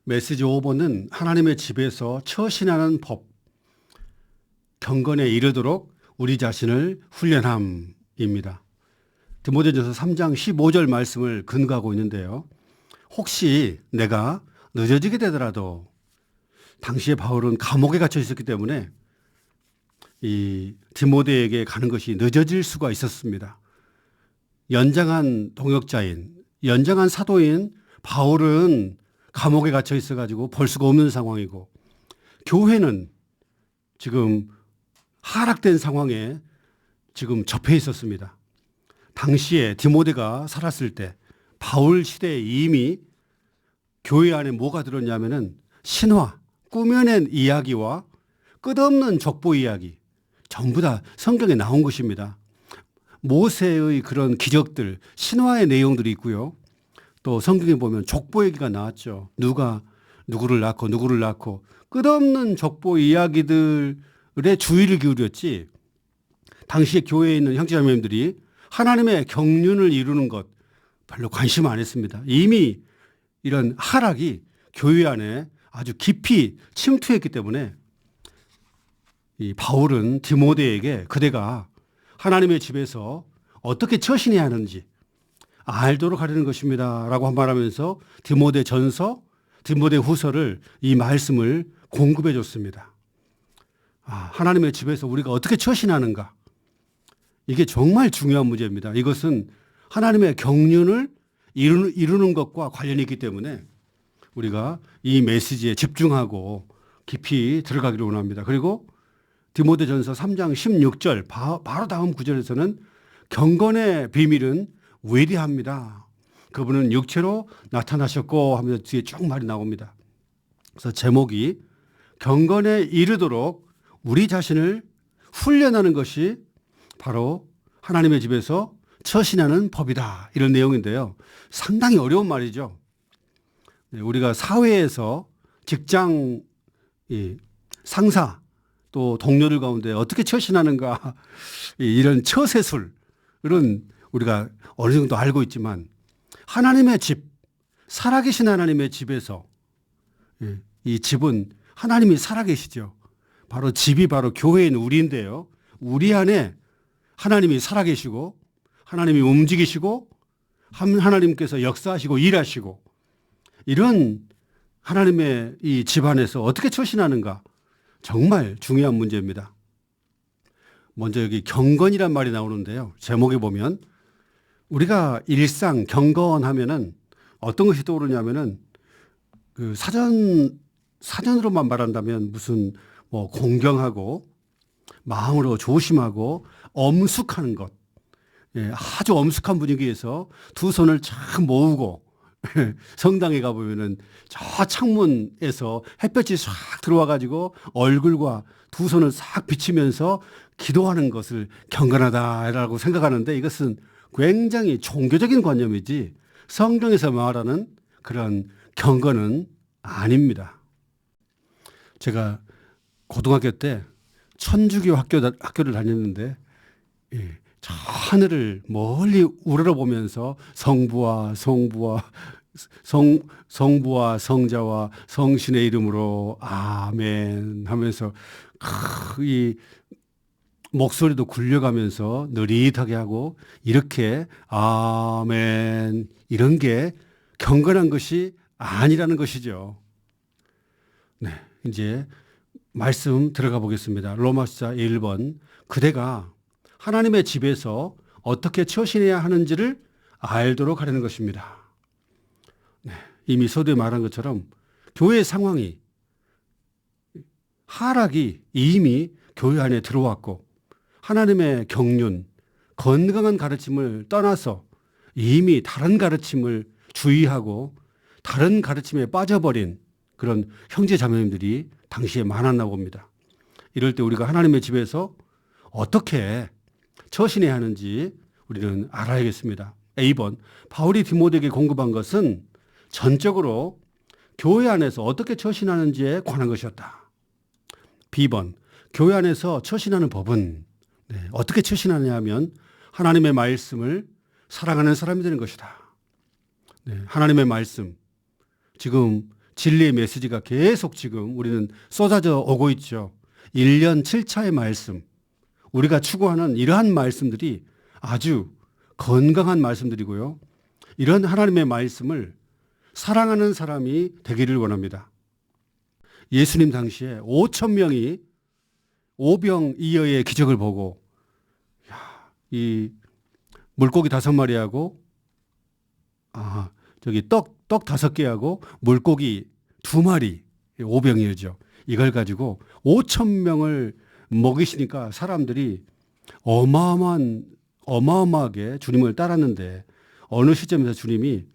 메시지 5번은 하나님의 집에서 처신하는 법, 경건에 이르도록 우리 자신을 훈련함입니다. 디모데전서 3장 15절 말씀을 근거하고 있는데요. 혹시 내가 늦어지게 되더라도 당시에 바울은 감옥에 갇혀 있었기 때문에 이 디모데에게 가는 것이 늦어질 수가 있었습니다. 연장한 동역자인, 연장한 사도인 바울은 감옥에 갇혀 있어가지고 볼 수가 없는 상황이고, 교회는 지금 하락된 상황에 지금 접해 있었습니다. 당시에 디모데가 살았을 때 바울 시대에 이미 교회 안에 뭐가 들었냐면은 신화, 꾸며낸 이야기와 끝없는 족보 이야기, 전부 다 성경에 나온 것입니다. 모세의 그런 기적들, 신화의 내용들이 있고요. 또 성경에 보면 족보 얘기가 나왔죠. 누가 누구를 낳고 끝없는 족보 이야기들에 주의를 기울였지, 당시에 교회에 있는 형제자매님들이 하나님의 경륜을 이루는 것 별로 관심 안 했습니다. 이미 이런 하락이 교회 안에 아주 깊이 침투했기 때문에 이 바울은 디모데에게 그대가 하나님의 집에서 어떻게 처신해야 하는지 알도록 하려는 것입니다 라고 말하면서 디모데 전서, 디모데 후서를, 이 말씀을 공급해 줬습니다. 하나님의 집에서 우리가 어떻게 처신하는가, 이게 정말 중요한 문제입니다. 이것은 하나님의 경륜을 이루는 것과 관련이 있기 때문에 우리가 이 메시지에 집중하고 깊이 들어가기를 원합니다. 그리고 디모데전서 3장 16절 바로 다음 구절에서는 경건의 비밀은 외대합니다. 그분은 육체로 나타나셨고 하면서 뒤에 쭉 말이 나옵니다. 그래서 제목이 경건에 이르도록 우리 자신을 훈련하는 것이 바로 하나님의 집에서 처신하는 법이다, 이런 내용인데요. 상당히 어려운 말이죠. 우리가 사회에서 직장 상사 또 동료들 가운데 어떻게 처신하는가, 이런 처세술은 우리가 어느 정도 알고 있지만, 하나님의 집, 살아계신 하나님의 집에서, 이 집은 하나님이 살아계시죠. 바로 집이 바로 교회인 우리인데요. 우리 안에 하나님이 살아계시고 하나님이 움직이시고 하나님께서 역사하시고 일하시고, 이런 하나님의 이 집안에서 어떻게 처신하는가, 정말 중요한 문제입니다. 먼저 여기 경건이란 말이 나오는데요. 제목에 보면 우리가 일상 경건하면은 어떤 것이 떠오르냐면은 그 사전으로만 말한다면 무슨 뭐 공경하고 마음으로 조심하고 엄숙하는 것, 아주 엄숙한 분위기에서 두 손을 착 모으고 성당에 가보면은 저 창문에서 햇볕이 싹 들어와 가지고 얼굴과 두 손을 싹 비치면서 기도하는 것을 경건하다라고 생각하는데, 이것은 굉장히 종교적인 관념이지 성경에서 말하는 그런 경건은 아닙니다. 제가 고등학교 때 천주교 학교를 다녔는데, 저 하늘을 멀리 우러러보면서 성부와 성자와 성신의 이름으로 아멘 하면서 이 목소리도 굴려가면서 느릿하게 하고, 이렇게 아멘, 이런 게 경건한 것이 아니라는 것이죠. 네, 이제 말씀 들어가 보겠습니다. 로마서 1번, 그대가 하나님의 집에서 어떻게 처신해야 하는지를 알도록 하려는 것입니다. 네, 이미 서두에 말한 것처럼 교회의 상황이, 하락이 이미 교회 안에 들어왔고, 하나님의 경륜, 건강한 가르침을 떠나서 이미 다른 가르침을 주의하고 다른 가르침에 빠져버린 그런 형제 자매님들이 당시에 많았나 봅니다. 이럴 때 우리가 하나님의 집에서 어떻게 처신해야 하는지 우리는 알아야겠습니다. A번, 바울이 디모데에게 공급한 것은 전적으로 교회 안에서 어떻게 처신하는지에 관한 것이었다. B번, 교회 안에서 처신하는 법은 어떻게 처신하느냐 하면 하나님의 말씀을 사랑하는 사람이 되는 것이다. 하나님의 말씀, 지금 진리의 메시지가 계속 지금 우리는 쏟아져 오고 있죠. 1년 7차의 말씀. 우리가 추구하는 이러한 말씀들이 아주 건강한 말씀들이고요. 이런 하나님의 말씀을 사랑하는 사람이 되기를 원합니다. 예수님 당시에 5천 명이 오병이어의 기적을 보고 이 물고기 5마리하고 떡 5개하고 물고기 2마리 오병이어죠. 이걸 가지고 5천 명을 먹이시니까 사람들이 어마어마하게 주님을 따랐는데 어느 시점에서 주님이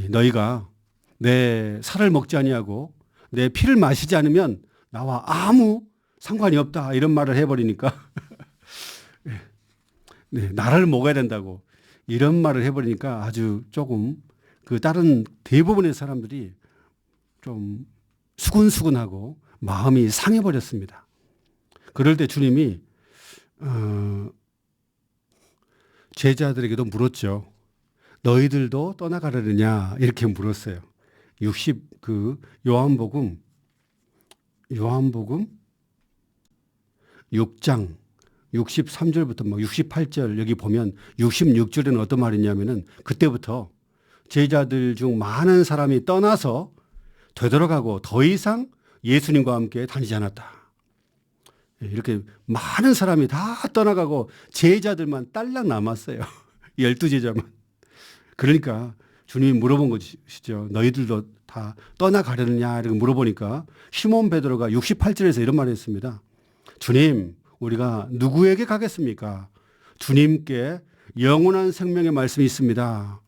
너희가 내 살을 먹지 아니하고 내 피를 마시지 않으면 나와 아무 상관이 없다 이런 말을 해버리니까 네, 나를 먹어야 된다고 이런 말을 해버리니까 아주 조금 그 다른 대부분의 사람들이 좀 수근수근하고 마음이 상해버렸습니다. 그럴 때 주님이 제자들에게도 물었죠. 너희들도 떠나가려느냐 이렇게 물었어요. 요한복음 6장 63절부터 68절 여기 보면 66절에는 어떤 말이 있냐면은 그때부터 제자들 중 많은 사람이 떠나서 되돌아가고 더 이상 예수님과 함께 다니지 않았다. 이렇게 많은 사람이 다 떠나가고 제자들만 딸랑 남았어요. 12제자만. 그러니까 주님이 물어본 것이죠. 너희들도 다 떠나가려느냐 이렇게 물어보니까 시몬 베드로가 68절에서 이런 말을 했습니다. 주님, 우리가 누구에게 가겠습니까? 주님께 영원한 생명의 말씀이 있습니다.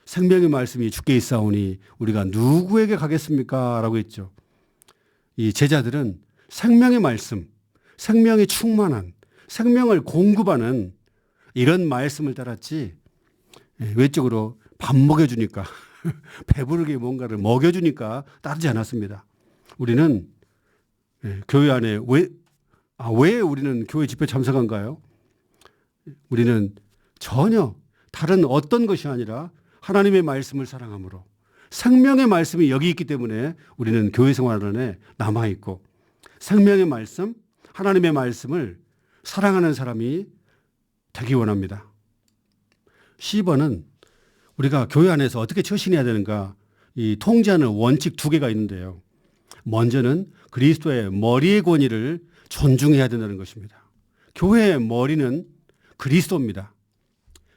생명의 말씀이 주께 있사오니 우리가 누구에게 가겠습니까? 라고 했죠. 이 제자들은 생명의 말씀, 생명이 충만한, 생명을 공급하는 이런 말씀을 따랐지 외적으로 밥 먹여주니까 배부르게 뭔가를 먹여주니까 따르지 않았습니다. 우리는 교회 안에 왜 우리는 교회 집회 참석한가요? 우리는 전혀 다른 어떤 것이 아니라 하나님의 말씀을 사랑함으로 생명의 말씀이 여기 있기 때문에 우리는 교회 생활 안에 남아있고 생명의 말씀, 하나님의 말씀을 사랑하는 사람이 되기 원합니다. 10번은 우리가 교회 안에서 어떻게 처신해야 되는가 이 통제하는 원칙 2개가 있는데요. 먼저는 그리스도의 머리의 권위를 존중해야 된다는 것입니다. 교회의 머리는 그리스도입니다.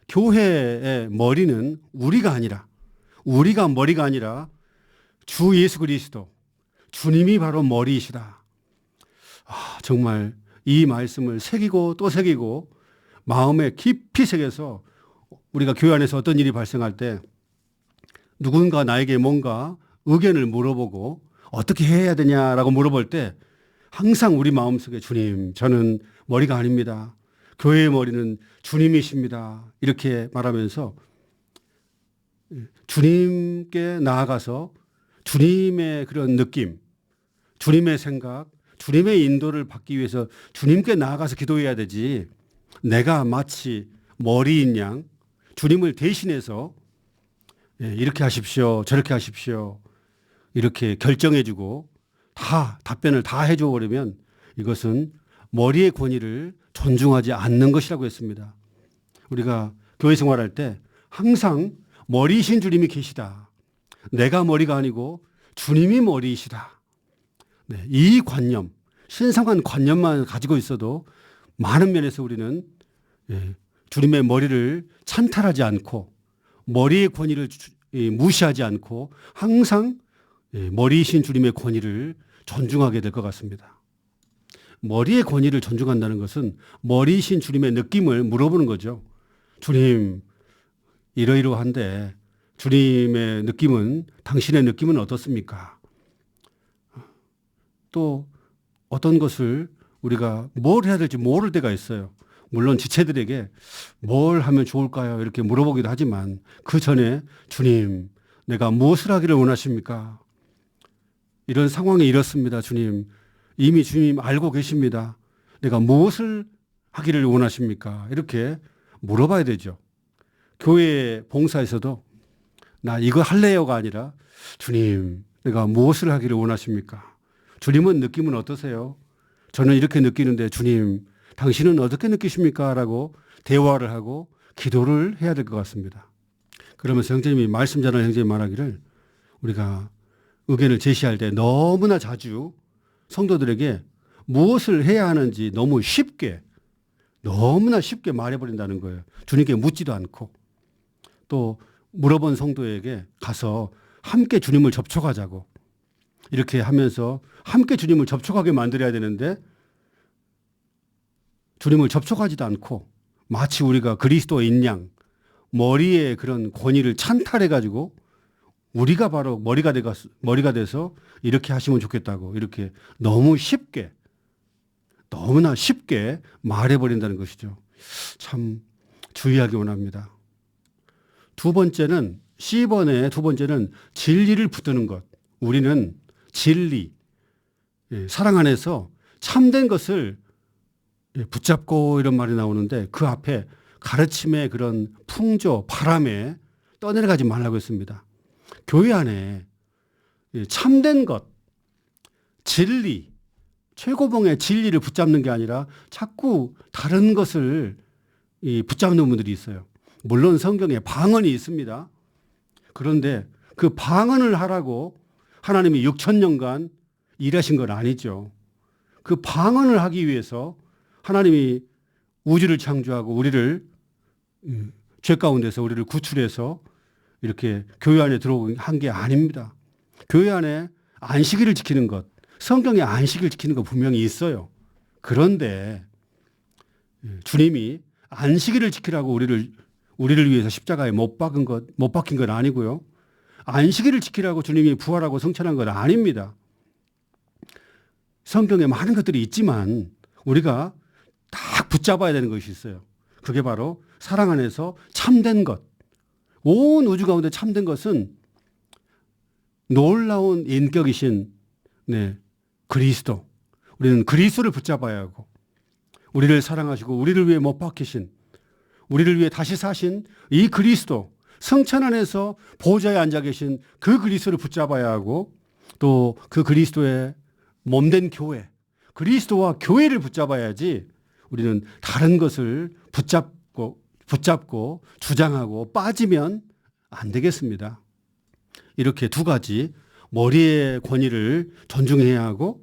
교회의 머리는 우리가 머리가 아니라 주 예수 그리스도, 주님이 바로 머리이시다. 정말 이 말씀을 새기고 또 새기고 마음에 깊이 새겨서 우리가 교회 안에서 어떤 일이 발생할 때 누군가 나에게 뭔가 의견을 물어보고 어떻게 해야 되냐라고 물어볼 때 항상 우리 마음속에 주님, 저는 머리가 아닙니다. 교회의 머리는 주님이십니다. 이렇게 말하면서 주님께 나아가서 주님의 그런 느낌, 주님의 생각, 주님의 인도를 받기 위해서 주님께 나아가서 기도해야 되지 내가 마치 머리인 양 주님을 대신해서 이렇게 하십시오. 저렇게 하십시오. 이렇게 결정해주고 다 답변을 다 해줘 버리면 이것은 머리의 권위를 존중하지 않는 것이라고 했습니다. 우리가 교회 생활할 때 항상 머리이신 주님이 계시다. 내가 머리가 아니고 주님이 머리이시다. 네, 이 관념, 신성한 관념만 가지고 있어도 많은 면에서 우리는 주님의 머리를 찬탈하지 않고 머리의 권위를 무시하지 않고 항상 머리이신 주님의 권위를 존중하게 될 것 같습니다. 머리의 권위를 존중한다는 것은 머리이신 주님의 느낌을 물어보는 거죠. 주님, 이러이러한데 주님의 느낌은, 당신의 느낌은 어떻습니까? 또 어떤 것을 우리가 뭘 해야 될지 모를 때가 있어요. 물론 지체들에게 뭘 하면 좋을까요? 이렇게 물어보기도 하지만 그 전에 주님, 내가 무엇을 하기를 원하십니까? 이런 상황이 이렇습니다. 주님, 이미 주님 알고 계십니다. 내가 무엇을 하기를 원하십니까? 이렇게 물어봐야 되죠. 교회 봉사에서도 나 이거 할래요가 아니라 주님, 내가 무엇을 하기를 원하십니까? 주님은 느낌은 어떠세요? 저는 이렇게 느끼는데 주님, 당신은 어떻게 느끼십니까? 라고 대화를 하고 기도를 해야 될 것 같습니다. 그러면서 형제님이 말씀 전하는 형제님 말하기를 우리가 의견을 제시할 때 너무나 자주 성도들에게 무엇을 해야 하는지 너무나 쉽게 말해버린다는 거예요. 주님께 묻지도 않고 또 물어본 성도에게 가서 함께 주님을 접촉하자고 이렇게 하면서 함께 주님을 접촉하게 만들어야 되는데 주님을 접촉하지도 않고 마치 우리가 그리스도인 양 머리에 그런 권위를 찬탈해가지고 우리가 바로 머리가 돼서 이렇게 하시면 좋겠다고 이렇게 너무나 쉽게 말해버린다는 것이죠. 참 주의하기 원합니다. C번의 두 번째는 진리를 붙드는 것. 우리는 진리, 사랑 안에서 참된 것을 붙잡고 이런 말이 나오는데 그 앞에 가르침의 그런 풍조, 바람에 떠내려가지 말라고 했습니다. 교회 안에 참된 것, 진리, 최고봉의 진리를 붙잡는 게 아니라 자꾸 다른 것을 붙잡는 분들이 있어요. 물론 성경에 방언이 있습니다. 그런데 그 방언을 하라고 하나님이 6,000년간 일하신 건 아니죠. 그 방언을 하기 위해서 하나님이 우주를 창조하고 우리를 죄 가운데서 우리를 구출해서 이렇게 교회 안에 들어오게 한 게 아닙니다. 교회 안에 안식일을 지키는 것, 성경에 안식일 지키는 거 분명히 있어요. 그런데 주님이 안식일을 지키라고 우리를 위해서 십자가에 못 박힌 건 아니고요. 안식일을 지키라고 주님이 부활하고 성천한 건 아닙니다. 성경에 많은 것들이 있지만 우리가 딱 붙잡아야 되는 것이 있어요. 그게 바로 사랑 안에서 참된 것. 온 우주 가운데 참된 것은 놀라운 인격이신 그리스도. 우리는 그리스도를 붙잡아야 하고 우리를 사랑하시고 우리를 위해 못 박히신 우리를 위해 다시 사신 이 그리스도 성천 안에서 보좌에 앉아 계신 그 그리스도를 붙잡아야 하고 또 그 그리스도의 몸된 교회 그리스도와 교회를 붙잡아야지 우리는 다른 것을 붙잡고 주장하고 빠지면 안 되겠습니다. 이렇게 두 가지 머리의 권위를 존중해야 하고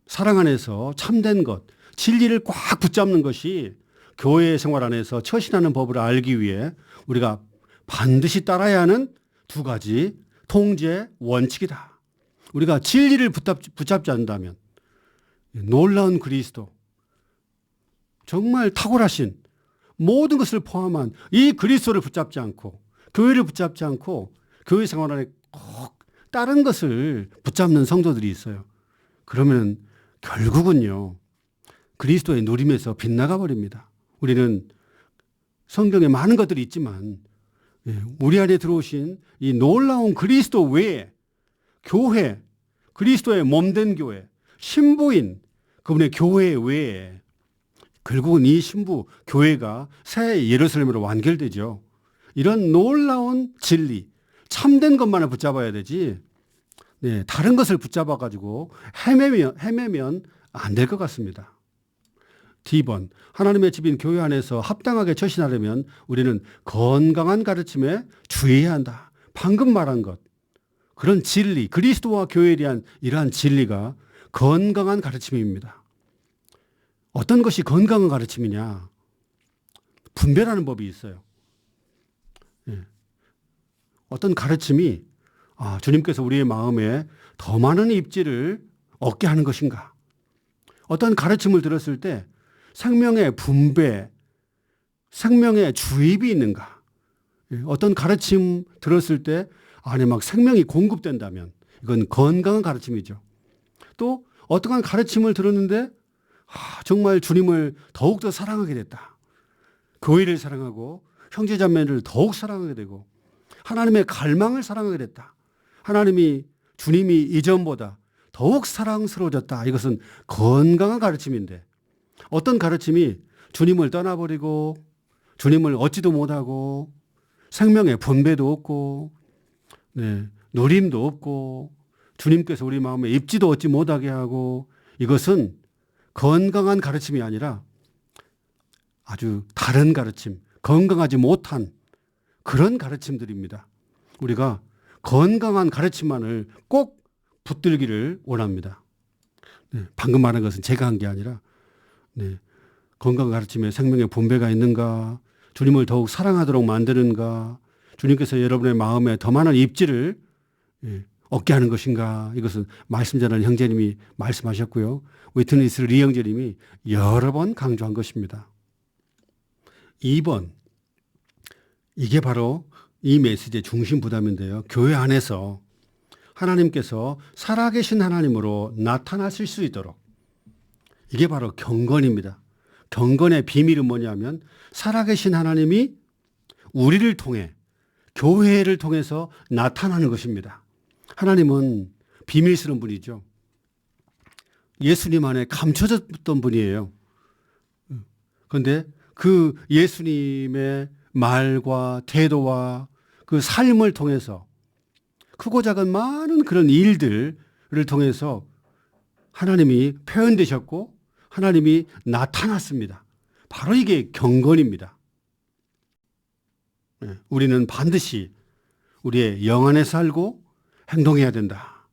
사랑 안에서 참된 것, 진리를 꽉 붙잡는 것이 교회 생활 안에서 처신하는 법을 알기 위해 우리가 반드시 따라야 하는 두 가지 통제 원칙이다. 우리가 진리를 붙잡지 않는다면 놀라운 그리스도, 정말 탁월하신 모든 것을 포함한 이 그리스도를 붙잡지 않고 교회를 붙잡지 않고 교회 생활 안에 꼭 다른 것을 붙잡는 성도들이 있어요. 그러면 결국은요. 그리스도의 누림에서 빗나가 버립니다. 우리는 성경에 많은 것들이 있지만 우리 안에 들어오신 이 놀라운 그리스도 외에 교회, 그리스도의 몸된 교회, 신부인 그분의 교회 외에 결국은 이 신부 교회가 새 예루살렘으로 완결되죠. 이런 놀라운 진리, 참된 것만을 붙잡아야 되지 다른 것을 붙잡아 가지고 헤매면 안 될 것 같습니다. D번, 하나님의 집인 교회 안에서 합당하게 처신하려면 우리는 건강한 가르침에 주의해야 한다. 방금 말한 것, 그런 진리, 그리스도와 교회에 대한 이러한 진리가 건강한 가르침입니다. 어떤 것이 건강한 가르침이냐? 분별하는 법이 있어요. 어떤 가르침이 주님께서 우리의 마음에 더 많은 입지를 얻게 하는 것인가? 어떤 가르침을 들었을 때 생명의 분배, 생명의 주입이 있는가? 어떤 가르침 들었을 때 안에 막 생명이 공급된다면 이건 건강한 가르침이죠. 또 어떠한 가르침을 들었는데 정말 주님을 더욱더 사랑하게 됐다. 교회를 사랑하고 형제자매를 더욱 사랑하게 되고 하나님의 갈망을 사랑하게 됐다. 주님이 이전보다 더욱 사랑스러워졌다. 이것은 건강한 가르침인데 어떤 가르침이 주님을 떠나버리고 주님을 얻지도 못하고 생명의 분배도 없고 누림도 없고 주님께서 우리 마음에 입지도 얻지 못하게 하고 이것은 건강한 가르침이 아니라 아주 다른 가르침, 건강하지 못한 그런 가르침들입니다. 우리가 건강한 가르침만을 꼭 붙들기를 원합니다. 네, 방금 말한 것은 제가 한 게 아니라 네, 건강 가르침에 생명의 분배가 있는가, 주님을 더욱 사랑하도록 만드는가, 주님께서 여러분의 마음에 더 많은 입지를 얻게 하는 것인가, 이것은 말씀 전하는 형제님이 말씀하셨고요. 위트니스 리 형제님이 여러 번 강조한 것입니다. 2번, 이게 바로 이 메시지의 중심 부담인데요. 교회 안에서 하나님께서 살아계신 하나님으로 나타나실 수 있도록, 이게 바로 경건입니다. 경건의 비밀은 뭐냐면 살아계신 하나님이 우리를 통해, 교회를 통해서 나타나는 것입니다. 하나님은 비밀스러운 분이죠. 예수님 안에 감춰졌던 분이에요. 그런데 그 예수님의 말과 태도와 그 삶을 통해서 크고 작은 많은 그런 일들을 통해서 하나님이 표현되셨고 하나님이 나타났습니다. 바로 이게 경건입니다. 우리는 반드시 우리의 영 안에 살고 행동해야 된다.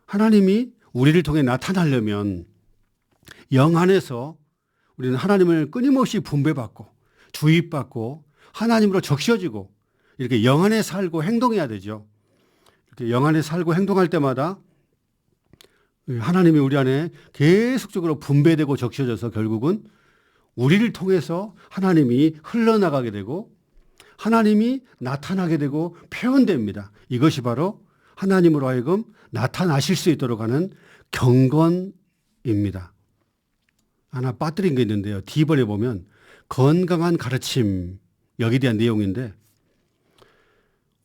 하나님이 우리를 통해 나타나려면 영 안에서 우리는 하나님을 끊임없이 분배받고 주입받고 하나님으로 적셔지고 이렇게 영 안에 살고 행동해야 되죠. 이렇게 영 안에 살고 행동할 때마다 하나님이 우리 안에 계속적으로 분배되고 적셔져서 결국은 우리를 통해서 하나님이 흘러나가게 되고 하나님이 나타나게 되고 표현됩니다. 이것이 바로 하나님으로 하여금 나타나실 수 있도록 하는 경건입니다. 하나 빠뜨린 게 있는데요. D번에 보면 건강한 가르침, 여기에 대한 내용인데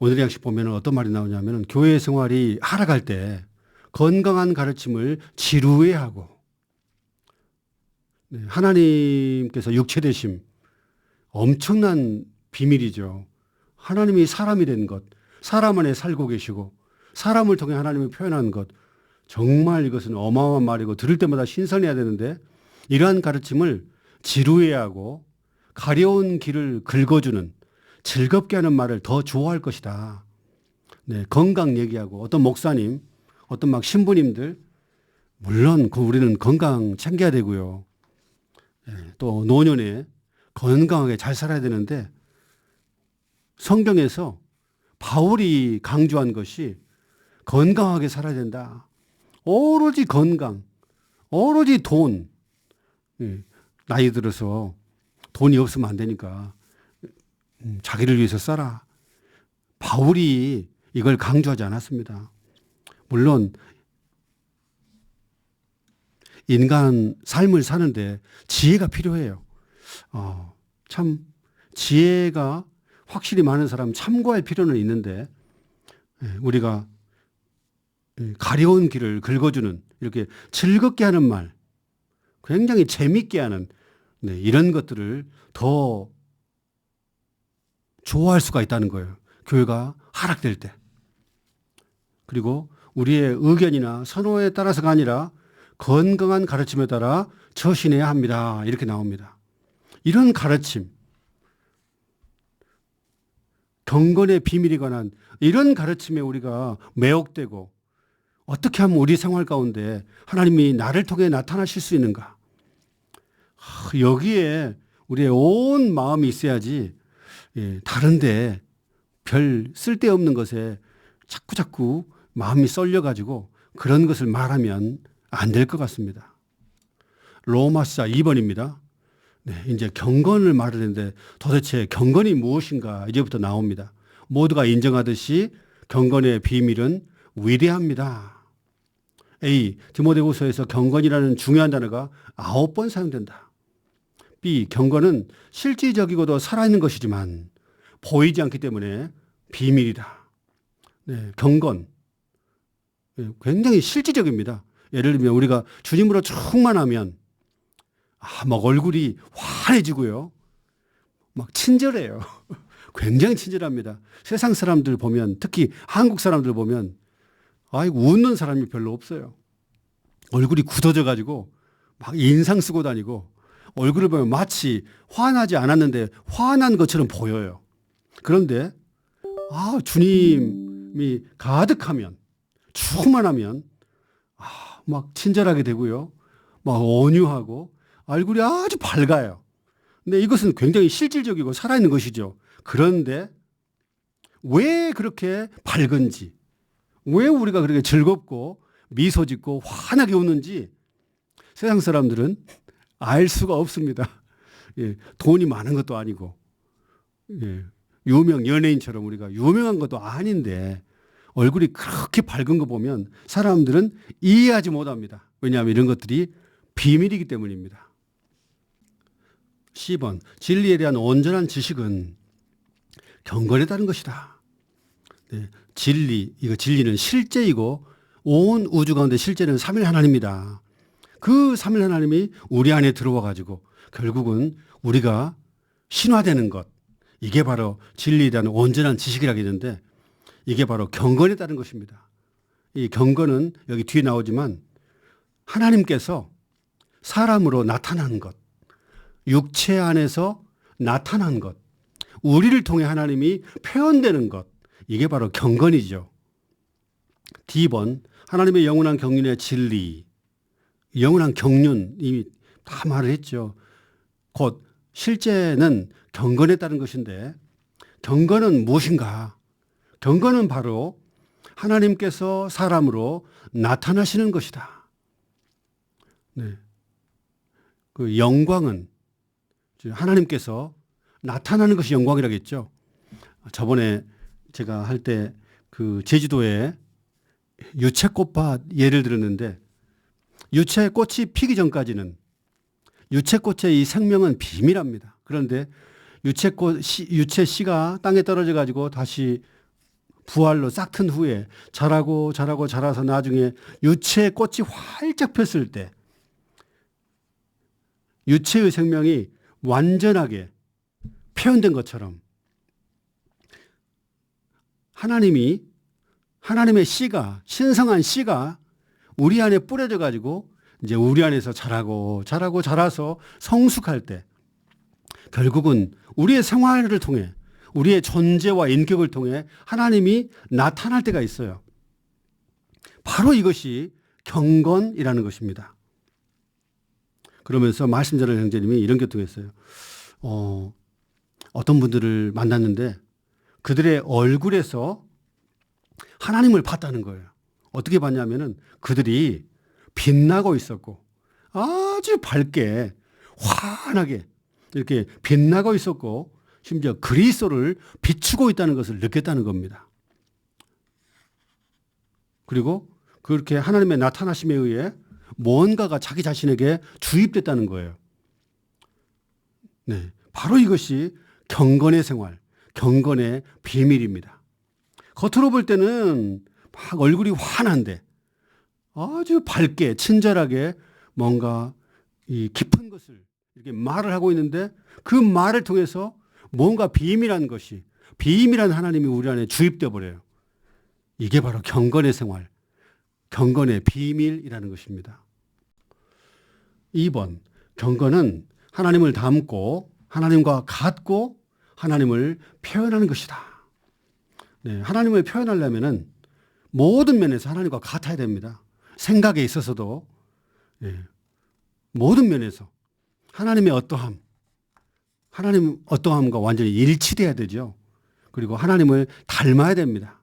오늘의 양식 보면 어떤 말이 나오냐면 교회 생활이 하락할 때 건강한 가르침을 지루해하고 하나님께서 육체되심, 엄청난 비밀이죠. 하나님이 사람이 된 것, 사람 안에 살고 계시고 사람을 통해 하나님을 표현한 것, 정말 이것은 어마어마한 말이고 들을 때마다 신선해야 되는데 이러한 가르침을 지루해하고 가려운 길을 긁어주는 즐겁게 하는 말을 더 좋아할 것이다. 네, 건강 얘기하고 어떤 목사님, 어떤 막 신부님들, 물론 우리는 건강 챙겨야 되고요. 네, 또 노년에 건강하게 잘 살아야 되는데 성경에서 바울이 강조한 것이 건강하게 살아야 된다. 오로지 건강, 오로지 돈. 나이 들어서 돈이 없으면 안 되니까 자기를 위해서 살아. 바울이 이걸 강조하지 않았습니다. 물론 인간 삶을 사는데 지혜가 필요해요. 참 지혜가 확실히 많은 사람 참고할 필요는 있는데 우리가 가려운 길을 긁어주는 이렇게 즐겁게 하는 말, 굉장히 재밌게 하는 이런 것들을 더 좋아할 수가 있다는 거예요. 교회가 하락될 때. 그리고 우리의 의견이나 선호에 따라서가 아니라 건강한 가르침에 따라 처신해야 합니다. 이렇게 나옵니다. 이런 가르침, 경건의 비밀이 관한 이런 가르침에 우리가 매혹되고 어떻게 하면 우리 생활 가운데 하나님이 나를 통해 나타나실 수 있는가? 여기에 우리의 온 마음이 있어야지 다른데 별 쓸데없는 것에 자꾸 마음이 쏠려가지고 그런 것을 말하면 안 될 것 같습니다. 로마서 2번입니다. 네, 이제 경건을 말하는데 도대체 경건이 무엇인가 이제부터 나옵니다. 모두가 인정하듯이 경건의 비밀은 위대합니다. A. 디모데후서에서 경건이라는 중요한 단어가 9번 사용된다. B. 경건은 실질적이고도 살아있는 것이지만 보이지 않기 때문에 비밀이다. 네, 경건. 네, 굉장히 실질적입니다. 예를 들면 우리가 주님으로 충만하면 막 얼굴이 환해지고요. 막 친절해요. 굉장히 친절합니다. 세상 사람들 보면 특히 한국 사람들 보면 아이고, 웃는 사람이 별로 없어요. 얼굴이 굳어져 가지고 막 인상 쓰고 다니고 얼굴을 보면 마치 화나지 않았는데 화난 것처럼 보여요. 그런데 주님이 가득하면, 충만하면 막 친절하게 되고요. 막 온유하고 얼굴이 아주 밝아요. 근데 이것은 굉장히 실질적이고 살아있는 것이죠. 그런데 왜 그렇게 밝은지, 왜 우리가 그렇게 즐겁고 미소 짓고 환하게 웃는지 세상 사람들은 알 수가 없습니다. 예, 돈이 많은 것도 아니고, 예, 유명 연예인처럼 우리가 유명한 것도 아닌데 얼굴이 그렇게 밝은 거 보면 사람들은 이해하지 못합니다. 왜냐하면 이런 것들이 비밀이기 때문입니다. 10번, 진리에 대한 온전한 지식은 경건에 따른 것이다. 네, 진리는 실제이고 온 우주 가운데 실제는 삼일 하나님입니다. 그 삼일 하나님이 우리 안에 들어와 가지고 결국은 우리가 신화되는 것, 이게 바로 진리에 대한 온전한 지식이라고 했는데 이게 바로 경건에 따른 것입니다. 이 경건은 여기 뒤에 나오지만 하나님께서 사람으로 나타난 것, 육체 안에서 나타난 것, 우리를 통해 하나님이 표현되는 것, 이게 바로 경건이죠. D번, 하나님의 영원한 경륜의 진리, 영원한 경륜, 이미 다 말을 했죠. 곧 실제는 경건에 따른 것인데 경건은 무엇인가? 경건은 바로 하나님께서 사람으로 나타나시는 것이다. 네. 그 영광은 하나님께서 나타나는 것이 영광이라고 했죠. 저번에 제가 할 때 그 제주도에 유채꽃밭 예를 들었는데 유채꽃이 피기 전까지는 유채꽃의 이 생명은 비밀합니다. 그런데 유채 씨가 땅에 떨어져 가지고 다시 부활로 싹튼 후에 자라서 나중에 유채꽃이 활짝 폈을 때 유채의 생명이 완전하게 표현된 것처럼 하나님의 씨가, 신성한 씨가 우리 안에 뿌려져 가지고 이제 우리 안에서 자라서 성숙할 때 결국은 우리의 생활을 통해 우리의 존재와 인격을 통해 하나님이 나타날 때가 있어요. 바로 이것이 경건이라는 것입니다. 그러면서 말씀 전하는 형제님이 이런 게 통했어요. 어떤 분들을 만났는데 그들의 얼굴에서 하나님을 봤다는 거예요. 어떻게 봤냐면은 그들이 빛나고 있었고 아주 밝게 환하게 이렇게 빛나고 있었고 심지어 그리스도를 비추고 있다는 것을 느꼈다는 겁니다. 그리고 그렇게 하나님의 나타나심에 의해 뭔가가 자기 자신에게 주입됐다는 거예요. 네, 바로 이것이 경건의 생활, 경건의 비밀입니다. 겉으로 볼 때는 막 얼굴이 환한데 아주 밝게 친절하게 뭔가 이 깊은 것을 이렇게 말을 하고 있는데 그 말을 통해서 뭔가 비밀한 하나님이 우리 안에 주입되어 버려요. 이게 바로 경건의 생활, 경건의 비밀이라는 것입니다. 2번, 경건은 하나님을 닮고 하나님과 같고 하나님을 표현하는 것이다. 네, 하나님을 표현하려면은 모든 면에서 하나님과 같아야 됩니다. 생각에 있어서도 모든 면에서 하나님의 어떠함과 완전히 일치돼야 되죠. 그리고 하나님을 닮아야 됩니다.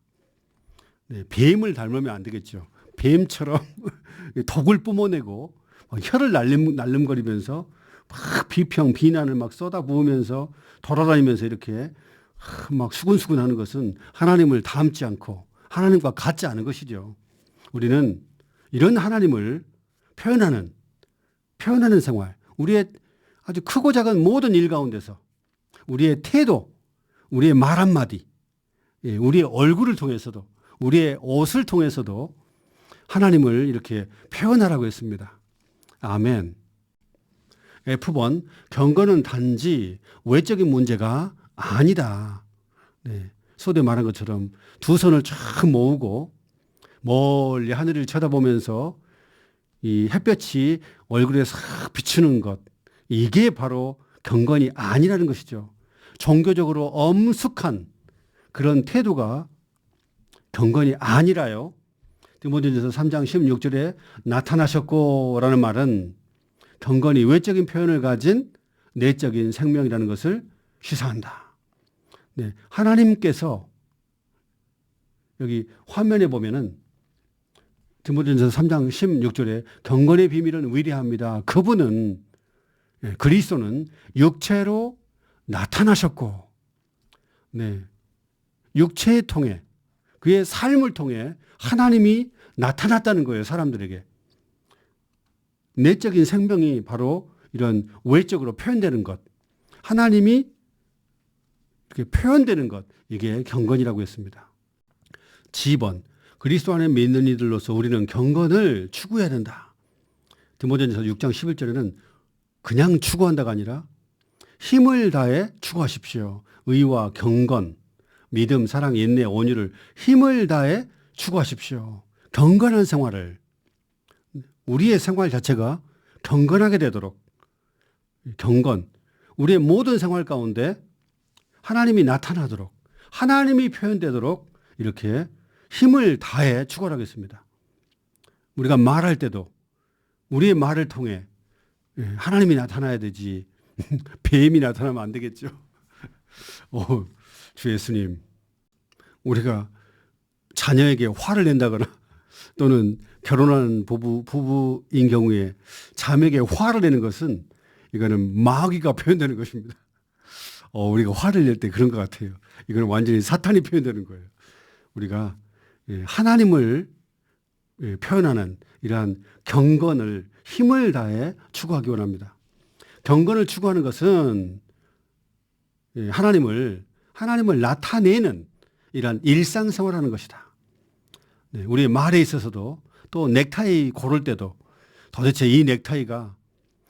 네, 뱀을 닮으면 안 되겠죠. 뱀처럼 독을 뿜어내고 혀를 날름거리면서 막 비난을 막 쏟아부으면서 돌아다니면서 이렇게 막 수근수근 하는 것은 하나님을 닮지 않고 하나님과 같지 않은 것이죠. 우리는 이런 하나님을 표현하는 생활, 우리의 아주 크고 작은 모든 일 가운데서 우리의 태도, 우리의 말 한마디, 우리의 얼굴을 통해서도 우리의 옷을 통해서도 하나님을 이렇게 표현하라고 했습니다. 아멘. F번, 경건은 단지 외적인 문제가 아니다. 네, 소대 말한 것처럼 두 손을 쫙 모으고 멀리 하늘을 쳐다보면서 이 햇볕이 얼굴에 싹 비추는 것, 이게 바로 경건이 아니라는 것이죠. 종교적으로 엄숙한 그런 태도가 경건이 아니라요. 디모데전서 3장 16절에 나타나셨고라는 말은 경건이 외적인 표현을 가진 내적인 생명이라는 것을 시사한다. 네, 하나님께서 여기 화면에 보면은 디모데전서 3장 16절에 경건의 비밀은 위대합니다. 그분은 그리스도는 육체로 나타나셨고, 네, 육체를 통해 그의 삶을 통해 하나님이 나타났다는 거예요. 사람들에게. 내적인 생명이 바로 이런 외적으로 표현되는 것, 하나님이 이렇게 표현되는 것, 이게 경건이라고 했습니다. G번, 그리스도 안에 믿는 이들로서 우리는 경건을 추구해야 된다. 디모데전서 6장 11절에는 그냥 추구한다가 아니라 힘을 다해 추구하십시오. 의와 경건, 믿음, 사랑, 인내, 온유를 힘을 다해 추구하십시오. 경건한 생활을, 우리의 생활 자체가 경건하게 되도록, 경건, 우리의 모든 생활 가운데 하나님이 나타나도록, 하나님이 표현되도록 이렇게 힘을 다해 추구하겠습니다. 우리가 말할 때도 우리의 말을 통해 하나님이 나타나야 되지 뱀이 나타나면 안 되겠죠. 주 예수님, 우리가 자녀에게 화를 낸다거나 또는 결혼한 부부인 경우에 자매에게 화를 내는 것은 이거는 마귀가 표현되는 것입니다. 우리가 화를 낼 때 그런 것 같아요. 이거는 완전히 사탄이 표현되는 거예요. 우리가 하나님을 표현하는 이러한 경건을 힘을 다해 추구하기 원합니다. 경건을 추구하는 것은 하나님을 나타내는 이러한 일상생활하는 것이다. 우리의 말에 있어서도 또 넥타이 고를 때도 도대체 이 넥타이가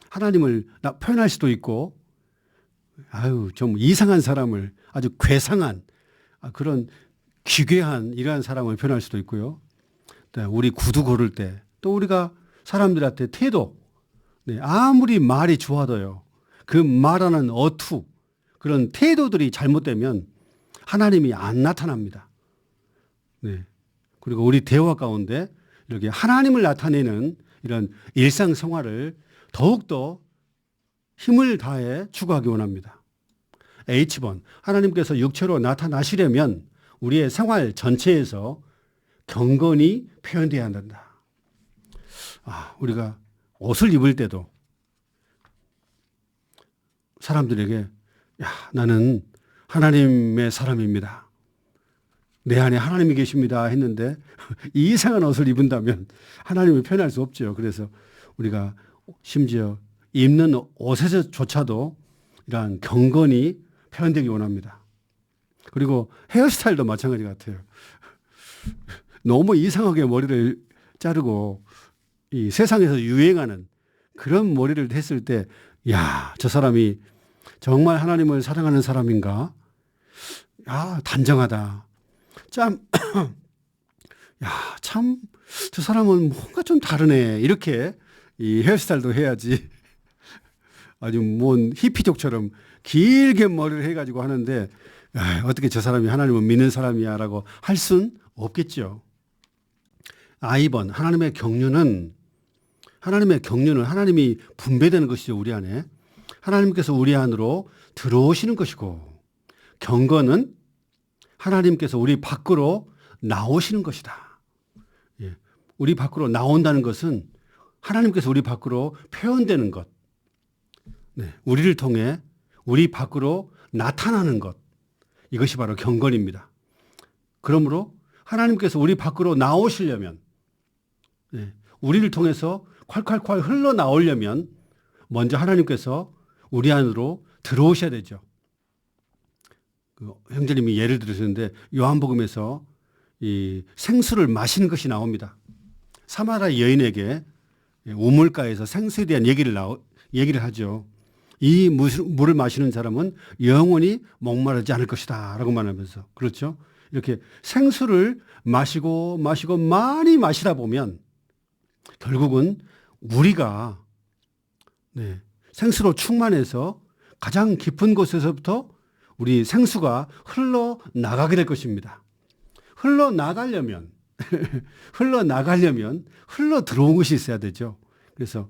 하나님을 표현할 수도 있고 좀 이상한 사람을 아주 괴상한 그런 기괴한 이러한 사람을 표현할 수도 있고요. 우리 구두 고를 때 또 우리가 사람들한테 태도, 아무리 말이 좋아도요. 그 말하는 어투, 그런 태도들이 잘못되면 하나님이 안 나타납니다. 그리고 우리 대화 가운데 이렇게 하나님을 나타내는 이런 일상생활을 더욱더 힘을 다해 추구하기 원합니다. H번, 하나님께서 육체로 나타나시려면 우리의 생활 전체에서 경건이 표현되어야 한다. 우리가 옷을 입을 때도 사람들에게 나는 하나님의 사람입니다. 내 안에 하나님이 계십니다 했는데 이상한 옷을 입은다면 하나님을 표현할 수 없죠. 그래서 우리가 심지어 입는 옷에서조차도 이러한 경건이 표현되기 원합니다. 그리고 헤어스타일도 마찬가지 같아요. 너무 이상하게 머리를 자르고 이 세상에서 유행하는 그런 머리를 했을 때, 저 사람이 정말 하나님을 사랑하는 사람인가? 단정하다. 참, 저 사람은 뭔가 좀 다르네. 이렇게 이 헤어스타일도 해야지. 아주 뭔 히피족처럼 길게 머리를 해가지고 하는데, 어떻게 저 사람이 하나님을 믿는 사람이야 라고 할 순 없겠죠. I번, 하나님의 경륜은 하나님이 분배되는 것이죠. 우리 안에. 하나님께서 우리 안으로 들어오시는 것이고, 경건은 하나님께서 우리 밖으로 나오시는 것이다. 우리 밖으로 나온다는 것은 하나님께서 우리 밖으로 표현되는 것. 우리를 통해 우리 밖으로 나타나는 것. 이것이 바로 경건입니다. 그러므로 하나님께서 우리 밖으로 나오시려면, 우리를 통해서 콸콸콸 흘러나오려면 먼저 하나님께서 우리 안으로 들어오셔야 되죠. 형제님이 예를 들으셨는데 요한복음에서 이 생수를 마시는 것이 나옵니다. 사마리아 여인에게 우물가에서 생수에 대한 얘기를 하죠. 이 물을 마시는 사람은 영원히 목마르지 않을 것이다 라고 말하면서, 그렇죠? 이렇게 생수를 마시고 많이 마시다 보면 결국은 우리가 생수로 충만해서 가장 깊은 곳에서부터 우리 생수가 흘러나가게 될 것입니다. 흘러나가려면 흘러 들어온 것이 있어야 되죠. 그래서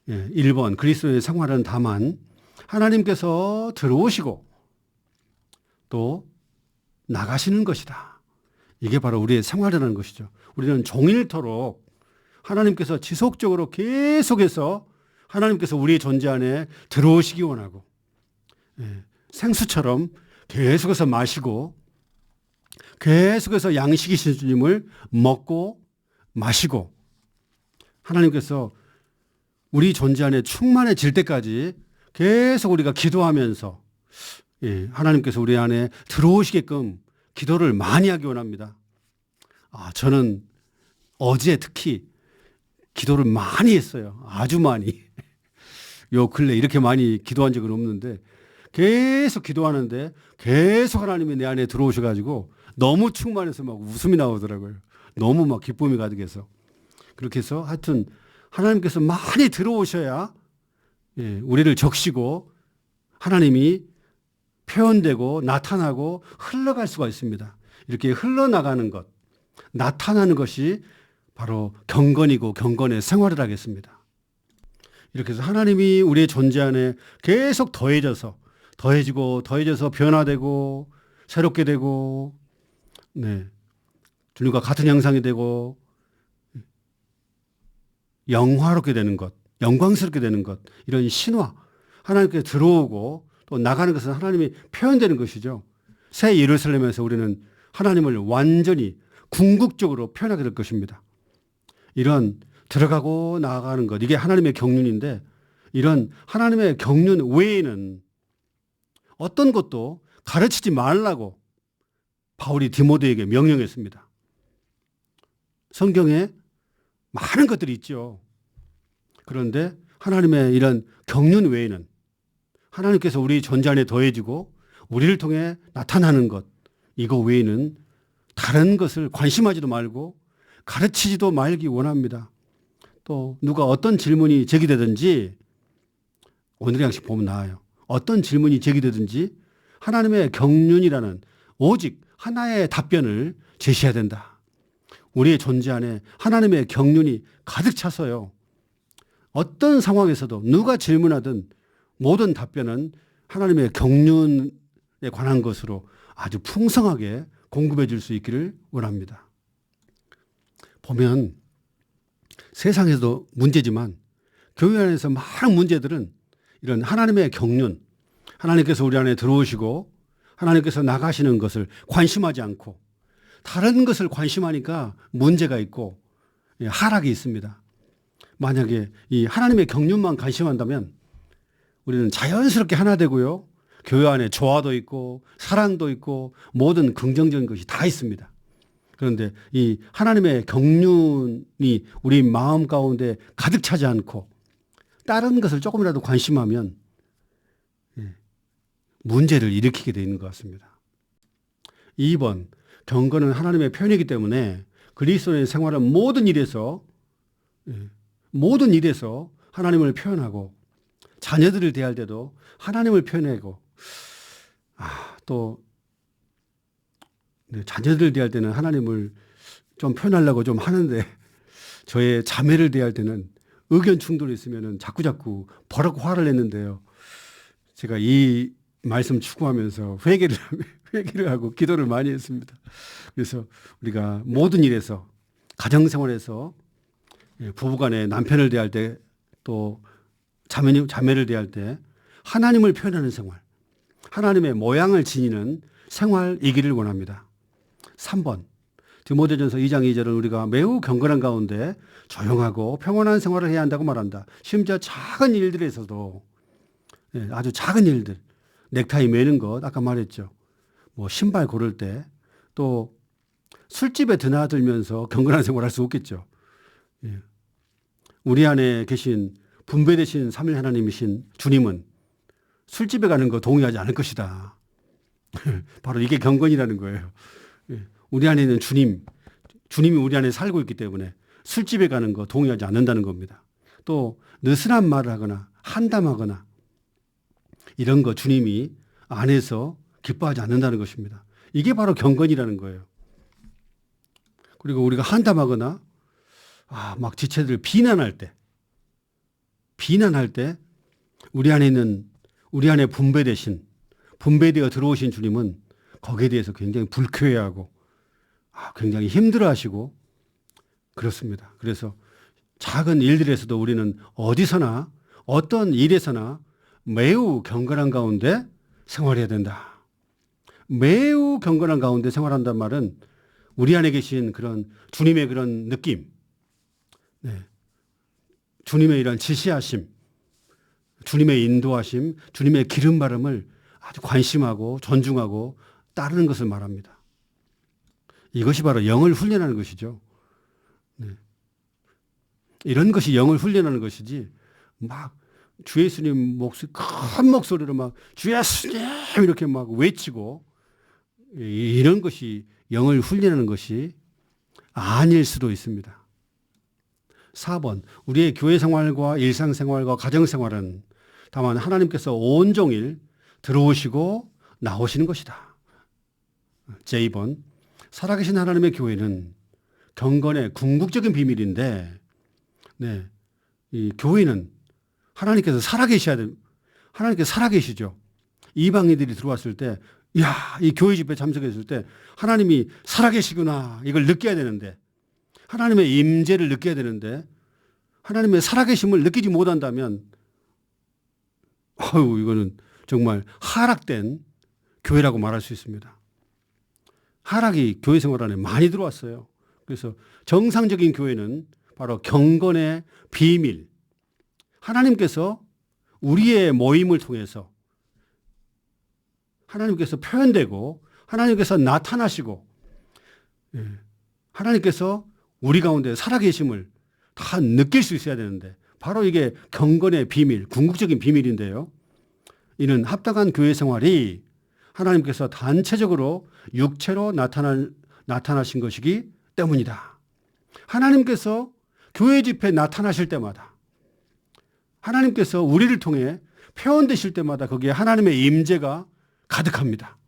1번 그리스도의 생활은 다만 하나님께서 들어오시고 또 나가시는 것이다. 이게 바로 우리의 생활이라는 것이죠. 우리는 종일토록 하나님께서 지속적으로 계속해서 하나님께서 우리의 존재 안에 들어오시기 원하고 생수처럼 계속해서 마시고 계속해서 양식이신 주님을 먹고 마시고 하나님께서 우리 존재 안에 충만해질 때까지 계속 우리가 기도하면서 하나님께서 우리 안에 들어오시게끔 기도를 많이 하기 원합니다. 저는 어제 특히 기도를 많이 했어요. 아주 많이. 요 근래 이렇게 많이 기도한 적은 없는데 계속 기도하는데 계속 하나님이 내 안에 들어오셔가지고 너무 충만해서 막 웃음이 나오더라고요. 너무 막 기쁨이 가득해서. 그렇게 해서 하여튼 하나님께서 많이 들어오셔야 우리를 적시고 하나님이 표현되고 나타나고 흘러갈 수가 있습니다. 이렇게 흘러나가는 것, 나타나는 것이 바로 경건이고 경건의 생활을 하겠습니다. 이렇게 해서 하나님이 우리의 존재 안에 계속 더해져서 변화되고 새롭게 되고 주님과 같은 형상이 되고 영화롭게 되는 것, 영광스럽게 되는 것, 이런 신화, 하나님께 들어오고 또 나가는 것은 하나님이 표현되는 것이죠. 새 예루살렘에서 우리는 하나님을 완전히 궁극적으로 표현하게 될 것입니다. 이런 들어가고 나가는 것, 이게 하나님의 경륜인데 이런 하나님의 경륜 외에는 어떤 것도 가르치지 말라고 바울이 디모데에게 명령했습니다. 성경에 많은 것들이 있죠. 그런데 하나님의 이런 경륜 외에는 하나님께서 우리 존재 안에 더해지고 우리를 통해 나타나는 것, 이거 외에는 다른 것을 관심하지도 말고 가르치지도 말기 원합니다. 또 누가 어떤 질문이 제기되든지 오늘의 양식 보면 나와요. 어떤 질문이 제기되든지 하나님의 경륜이라는 오직 하나의 답변을 제시해야 된다. 우리의 존재 안에 하나님의 경륜이 가득 차서요. 어떤 상황에서도 누가 질문하든 모든 답변은 하나님의 경륜에 관한 것으로 아주 풍성하게 공급해 줄 수 있기를 원합니다. 보면 세상에서도 문제지만 교회 안에서 많은 문제들은 이런 하나님의 경륜, 하나님께서 우리 안에 들어오시고 하나님께서 나가시는 것을 관심하지 않고 다른 것을 관심하니까 문제가 있고 하락이 있습니다. 만약에 이 하나님의 경륜만 관심한다면 우리는 자연스럽게 하나 되고요. 교회 안에 조화도 있고 사랑도 있고 모든 긍정적인 것이 다 있습니다. 그런데 이 하나님의 경륜이 우리 마음 가운데 가득 차지 않고 다른 것을 조금이라도 관심하면 문제를 일으키게 되어 있는 것 같습니다. 2번, 경건은 하나님의 표현이기 때문에 그리스도의 생활은 모든 일에서 하나님을 표현하고 자녀들을 대할 때도 하나님을 표현하고 또 자녀들 대할 때는 하나님을 좀 표현하려고 좀 하는데 저의 자매를 대할 때는 의견 충돌이 있으면 자꾸 버럭 화를 냈는데요. 제가 이 말씀 추구하면서 회개를 하고 기도를 많이 했습니다. 그래서 우리가 모든 일에서 가정생활에서 부부간에 남편을 대할 때 또 자매를 대할 때 하나님을 표현하는 생활, 하나님의 모양을 지니는 생활이기를 원합니다. 3번, 디모데전서 2장 2절은 우리가 매우 경건한 가운데 조용하고 평온한 생활을 해야 한다고 말한다. 심지어 작은 일들에서도 아주 작은 일들, 넥타이 매는 것 아까 말했죠. 뭐 신발 고를 때 또 술집에 드나들면서 경건한 생활을 할 수 없겠죠. 우리 안에 계신 분배되신 삼위 하나님이신 주님은 술집에 가는 거 동의하지 않을 것이다. 바로 이게 경건이라는 거예요. 우리 안에 있는 주님이 우리 안에 살고 있기 때문에 술집에 가는 거 동의하지 않는다는 겁니다. 또 느슨한 말을 하거나 한담하거나 이런 거 주님이 안에서 기뻐하지 않는다는 것입니다. 이게 바로 경건이라는 거예요. 그리고 우리가 한담하거나 막 지체들 비난할 때 우리 안에 분배되어 들어오신 주님은 거기에 대해서 굉장히 불쾌해하고 굉장히 힘들어하시고 그렇습니다. 그래서 작은 일들에서도 우리는 어디서나 어떤 일에서나 매우 경건한 가운데 생활해야 된다. 매우 경건한 가운데 생활한다는 말은 우리 안에 계신 그런 주님의 그런 느낌, 주님의 이런 지시하심, 주님의 인도하심, 주님의 기름 바름을 아주 관심하고 존중하고 따르는 것을 말합니다. 이것이 바로 영을 훈련하는 것이죠. 이런 것이 영을 훈련하는 것이지 막 주 예수님 큰 목소리로 막 주 예수님 이렇게 막 외치고 이런 것이 영을 훈련하는 것이 아닐 수도 있습니다. 4번 우리의 교회 생활과 일상생활과 가정생활은 다만 하나님께서 온종일 들어오시고 나오시는 것이다. J번 살아계신 하나님의 교회는 경건의 궁극적인 비밀인데 이 교회는 하나님께서 살아계시죠. 이방인들이 들어왔을 때 이 교회 집회 참석했을 때 하나님이 살아계시구나 이걸 느껴야 되는데 하나님의 임재를 느껴야 되는데 하나님의 살아계심을 느끼지 못한다면 이거는 정말 하락된 교회라고 말할 수 있습니다. 하락이 교회 생활 안에 많이 들어왔어요. 그래서 정상적인 교회는 바로 경건의 비밀. 하나님께서 우리의 모임을 통해서 하나님께서 표현되고 하나님께서 나타나시고 하나님께서 우리 가운데 살아계심을 다 느낄 수 있어야 되는데 바로 이게 경건의 비밀, 궁극적인 비밀인데요. 이는 합당한 교회 생활이 하나님께서 단체적으로 육체로 나타나신 것이기 때문이다. 하나님께서 교회 집회에 나타나실 때마다 하나님께서 우리를 통해 표현되실 때마다 거기에 하나님의 임재가 가득합니다.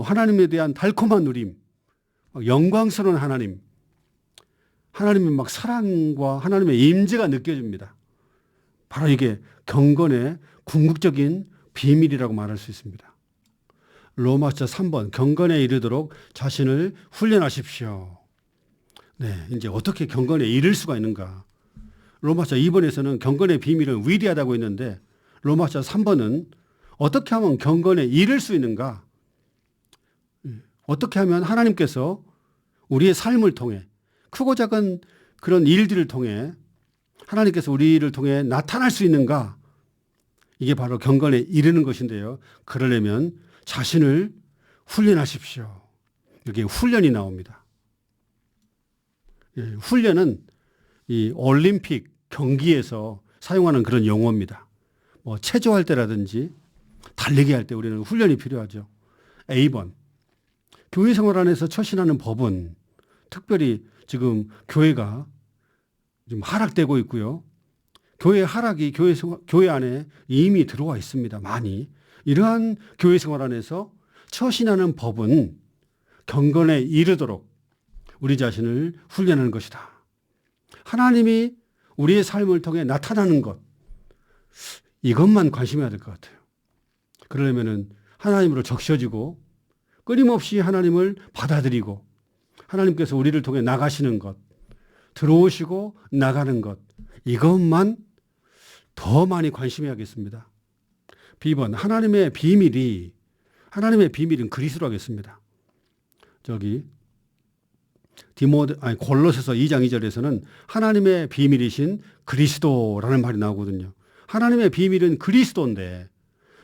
하나님에 대한 달콤한 누림, 영광스러운 하나님의 막 사랑과 하나님의 임재가 느껴집니다. 바로 이게 경건의 궁극적인 비밀이라고 말할 수 있습니다. 로마서 3번 경건에 이르도록 자신을 훈련하십시오. 이제 어떻게 경건에 이를 수가 있는가? 로마서 2번에서는 경건의 비밀은 위대하다고 했는데 로마서 3번은 어떻게 하면 경건에 이를 수 있는가? 어떻게 하면 하나님께서 우리의 삶을 통해 크고 작은 그런 일들을 통해 하나님께서 우리를 통해 나타날 수 있는가? 이게 바로 경건에 이르는 것인데요. 그러려면 자신을 훈련하십시오. 여기 훈련이 나옵니다. 훈련은 이 올림픽 경기에서 사용하는 그런 용어입니다. 체조할 때라든지 달리기 할 때 우리는 훈련이 필요하죠. A번 교회 생활 안에서 처신하는 법은 특별히 지금 교회가 좀 하락되고 있고요. 교회 하락이 교회 안에 이미 들어와 있습니다. 많이. 이러한 교회 생활 안에서 처신하는 법은 경건에 이르도록 우리 자신을 훈련하는 것이다. 하나님이 우리의 삶을 통해 나타나는 것, 이것만 관심해야 될 것 같아요. 그러려면 하나님으로 적셔지고 끊임없이 하나님을 받아들이고 하나님께서 우리를 통해 나가시는 것, 들어오시고 나가는 것, 이것만 더 많이 관심해야겠습니다. B번 하나님의 비밀은 그리스도로 하겠습니다. 골로새서 2장 2절에서는 하나님의 비밀이신 그리스도라는 말이 나오거든요. 하나님의 비밀은 그리스도인데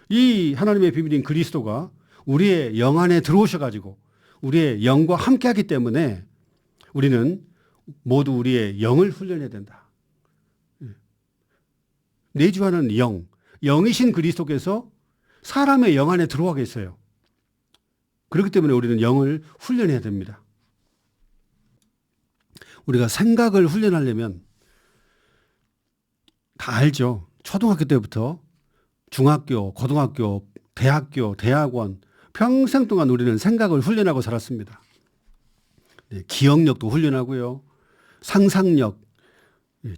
이 하나님의 비밀인 그리스도가 우리의 영 안에 들어오셔가지고 우리의 영과 함께하기 때문에 우리는 모두 우리의 영을 훈련해야 된다. 내주하는 영이신 그리스도께서 사람의 영 안에 들어가겠어요. 그렇기 때문에 우리는 영을 훈련해야 됩니다. 우리가 생각을 훈련하려면 다 알죠. 초등학교 때부터 중학교, 고등학교, 대학교, 대학원 평생 동안 우리는 생각을 훈련하고 살았습니다. 네, 기억력도 훈련하고요. 상상력,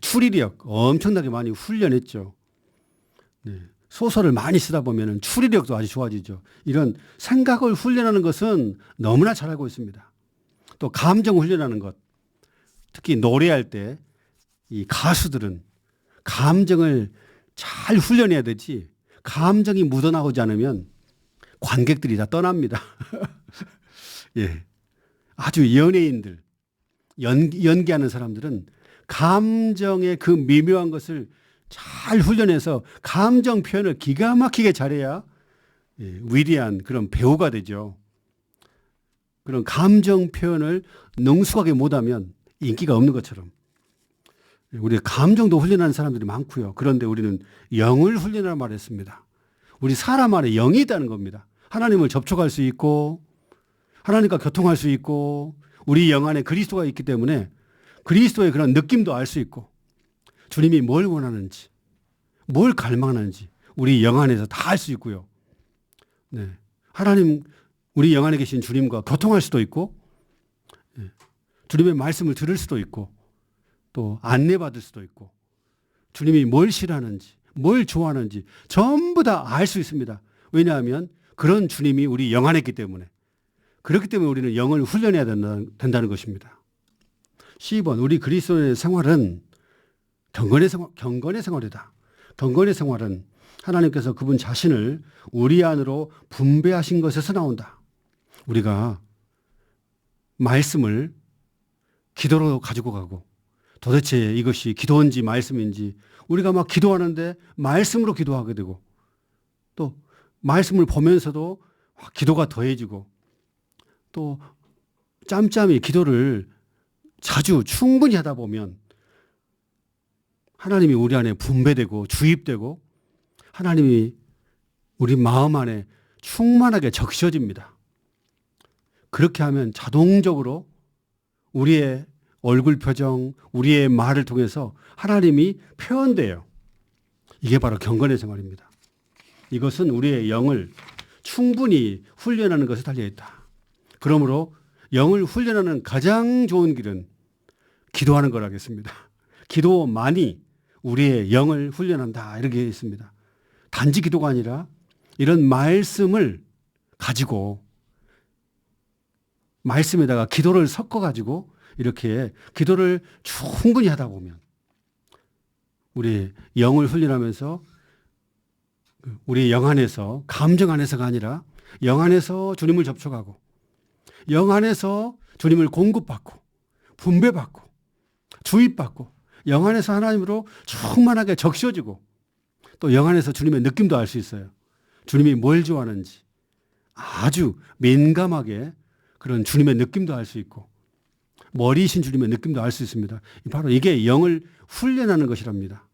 추리력 엄청나게 많이 훈련했죠. 네, 소설을 많이 쓰다 보면 추리력도 아주 좋아지죠. 이런 생각을 훈련하는 것은 너무나 잘 알고 있습니다. 또 감정 훈련하는 것, 특히 노래할 때 이 가수들은 감정을 잘 훈련해야 되지 감정이 묻어나오지 않으면 관객들이 다 떠납니다. 예. 아주 연예인들, 연기하는 사람들은 감정의 그 미묘한 것을 잘 훈련해서 감정 표현을 기가 막히게 잘해야 위대한 그런 배우가 되죠. 그런 감정 표현을 능숙하게 못하면 인기가 없는 것처럼. 우리 감정도 훈련하는 사람들이 많고요. 그런데 우리는 영을 훈련하라 말했습니다. 우리 사람 안에 영이 있다는 겁니다. 하나님을 접촉할 수 있고 하나님과 교통할 수 있고 우리 영 안에 그리스도가 있기 때문에 그리스도의 그런 느낌도 알 수 있고 주님이 뭘 원하는지 뭘 갈망하는지 우리 영 안에서 다 알 수 있고요. 네. 하나님 우리 영 안에 계신 주님과 교통할 수도 있고 주님의 말씀을 들을 수도 있고 또 안내받을 수도 있고 주님이 뭘 싫어하는지 뭘 좋아하는지 전부 다 알 수 있습니다. 왜냐하면 그런 주님이 우리 영 안에 있기 때문에 그렇기 때문에 우리는 영을 훈련해야 된다는 것입니다. 10번 우리 그리스도인의 생활은 경건의 생활이다. 경건의 생활은 하나님께서 그분 자신을 우리 안으로 분배하신 것에서 나온다. 우리가 말씀을 기도로 가지고 가고 도대체 이것이 기도인지 말씀인지 우리가 막 기도하는데 말씀으로 기도하게 되고 또 말씀을 보면서도 기도가 더해지고 또 짬짬이 기도를 자주 충분히 하다 보면 하나님이 우리 안에 분배되고 주입되고 하나님이 우리 마음 안에 충만하게 적셔집니다. 그렇게 하면 자동적으로 우리의 얼굴 표정, 우리의 말을 통해서 하나님이 표현돼요. 이게 바로 경건의 생활입니다. 이것은 우리의 영을 충분히 훈련하는 것에 달려있다. 그러므로 영을 훈련하는 가장 좋은 길은 기도하는 거라겠습니다. 기도만이 우리의 영을 훈련한다. 이렇게 있습니다. 단지 기도가 아니라 이런 말씀을 가지고 말씀에다가 기도를 섞어가지고 이렇게 기도를 충분히 하다 보면 우리 영을 훈련하면서 우리 영 안에서 감정 안에서가 아니라 영 안에서 주님을 접촉하고 영 안에서 주님을 공급받고 분배받고 주입받고 영 안에서 하나님으로 충만하게 적셔지고 또 영 안에서 주님의 느낌도 알 수 있어요. 주님이 뭘 좋아하는지 아주 민감하게 그런 주님의 느낌도 알 수 있고 머리이신 주님의 느낌도 알 수 있습니다. 바로 이게 영을 훈련하는 것이랍니다.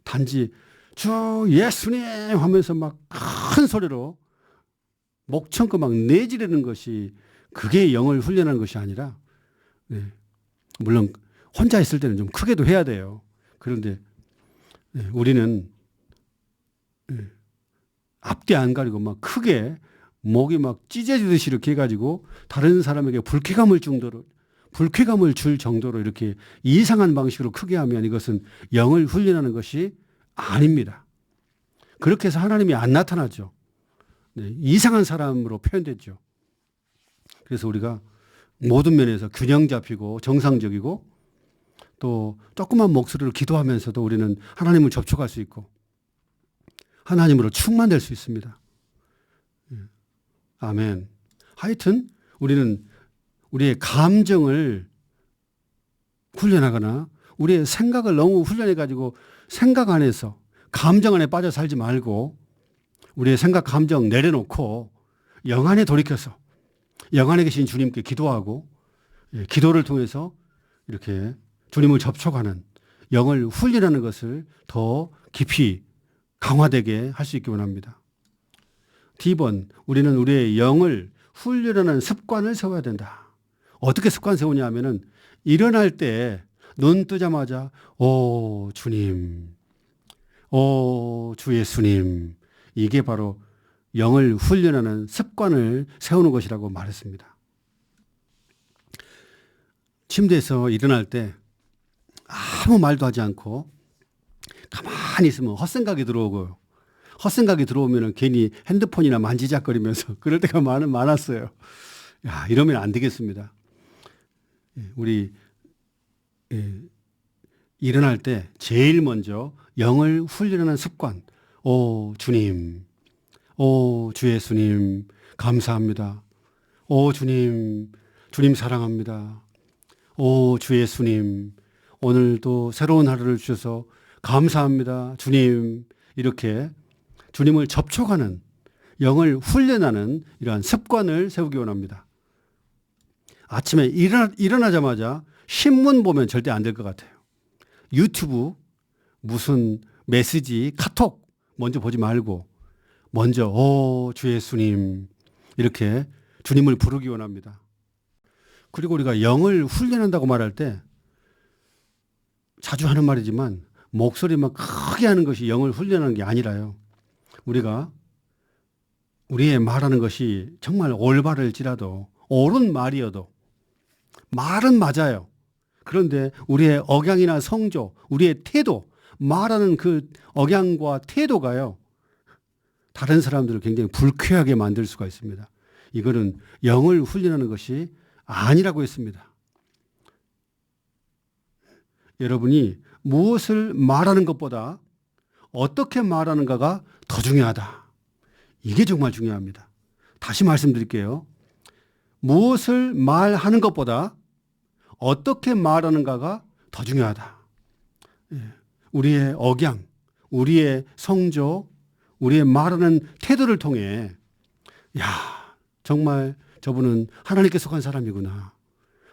단지 주 예수님 하면서 막 큰 소리로 목청껏 막 내지르는 것이 그게 영을 훈련하는 것이 아니라 물론 혼자 있을 때는 좀 크게도 해야 돼요. 그런데 우리는 앞뒤 안 가리고 막 크게 목이 막 찢어지듯이 이렇게 해가지고 다른 사람에게 불쾌감을 줄 정도로 이렇게 이상한 방식으로 크게 하면 이것은 영을 훈련하는 것이 아닙니다. 그렇게 해서 하나님이 안 나타나죠. 이상한 사람으로 표현됐죠. 그래서 우리가 모든 면에서 균형 잡히고 정상적이고 또 조그만 목소리로 기도하면서도 우리는 하나님을 접촉할 수 있고 하나님으로 충만될 수 있습니다. 아멘. 하여튼 우리는 우리의 감정을 훈련하거나 우리의 생각을 너무 훈련해가지고 생각 안에서 감정 안에 빠져 살지 말고 우리의 생각 감정 내려놓고 영 안에 돌이켜서 영 안에 계신 주님께 기도하고 기도를 통해서 이렇게 주님을 접촉하는 영을 훈련하는 것을 더 깊이 강화되게 할 수 있기 원합니다. D번, 우리는 우리의 영을 훈련하는 습관을 세워야 된다. 어떻게 습관 세우냐 하면은 일어날 때 눈 뜨자마자 오 주님, 오 주 예수님, 이게 바로 영을 훈련하는 습관을 세우는 것이라고 말했습니다. 침대에서 일어날 때 아무 말도 하지 않고 가만히 있으면 헛생각이 들어오고요. 헛생각이 들어오면 괜히 핸드폰이나 만지작거리면서 그럴 때가 많았어요. 야, 이러면 안 되겠습니다. 우리 일어날 때 제일 먼저 영을 훈련하는 습관. 오 주님, 오 주 예수님 감사합니다. 오 주님, 주님 사랑합니다. 오 주 예수님, 오늘도 새로운 하루를 주셔서 감사합니다. 주님, 이렇게 주님을 접촉하는, 영을 훈련하는 이러한 습관을 세우기 원합니다. 아침에 일어나자마자 신문 보면 절대 안 될 것 같아요. 유튜브, 무슨 메시지, 카톡 먼저 보지 말고 먼저 오 주 예수님, 이렇게 주님을 부르기 원합니다. 그리고 우리가 영을 훈련한다고 말할 때 자주 하는 말이지만 목소리만 크게 하는 것이 영을 훈련하는 게 아니라요. 우리가 우리의 말하는 것이 정말 올바를지라도, 옳은 말이어도 말은 맞아요. 그런데 우리의 억양이나 성조, 우리의 태도, 말하는 그 억양과 태도가요, 다른 사람들을 굉장히 불쾌하게 만들 수가 있습니다. 이거는 영을 훈련하는 것이 아니라고 했습니다. 여러분이 무엇을 말하는 것보다 어떻게 말하는가가 더 중요하다. 이게 정말 중요합니다. 다시 말씀드릴게요. 무엇을 말하는 것보다 어떻게 말하는가가 더 중요하다. 우리의 억양, 우리의 성조, 우리의 말하는 태도를 통해 야, 정말 저분은 하나님께 속한 사람이구나.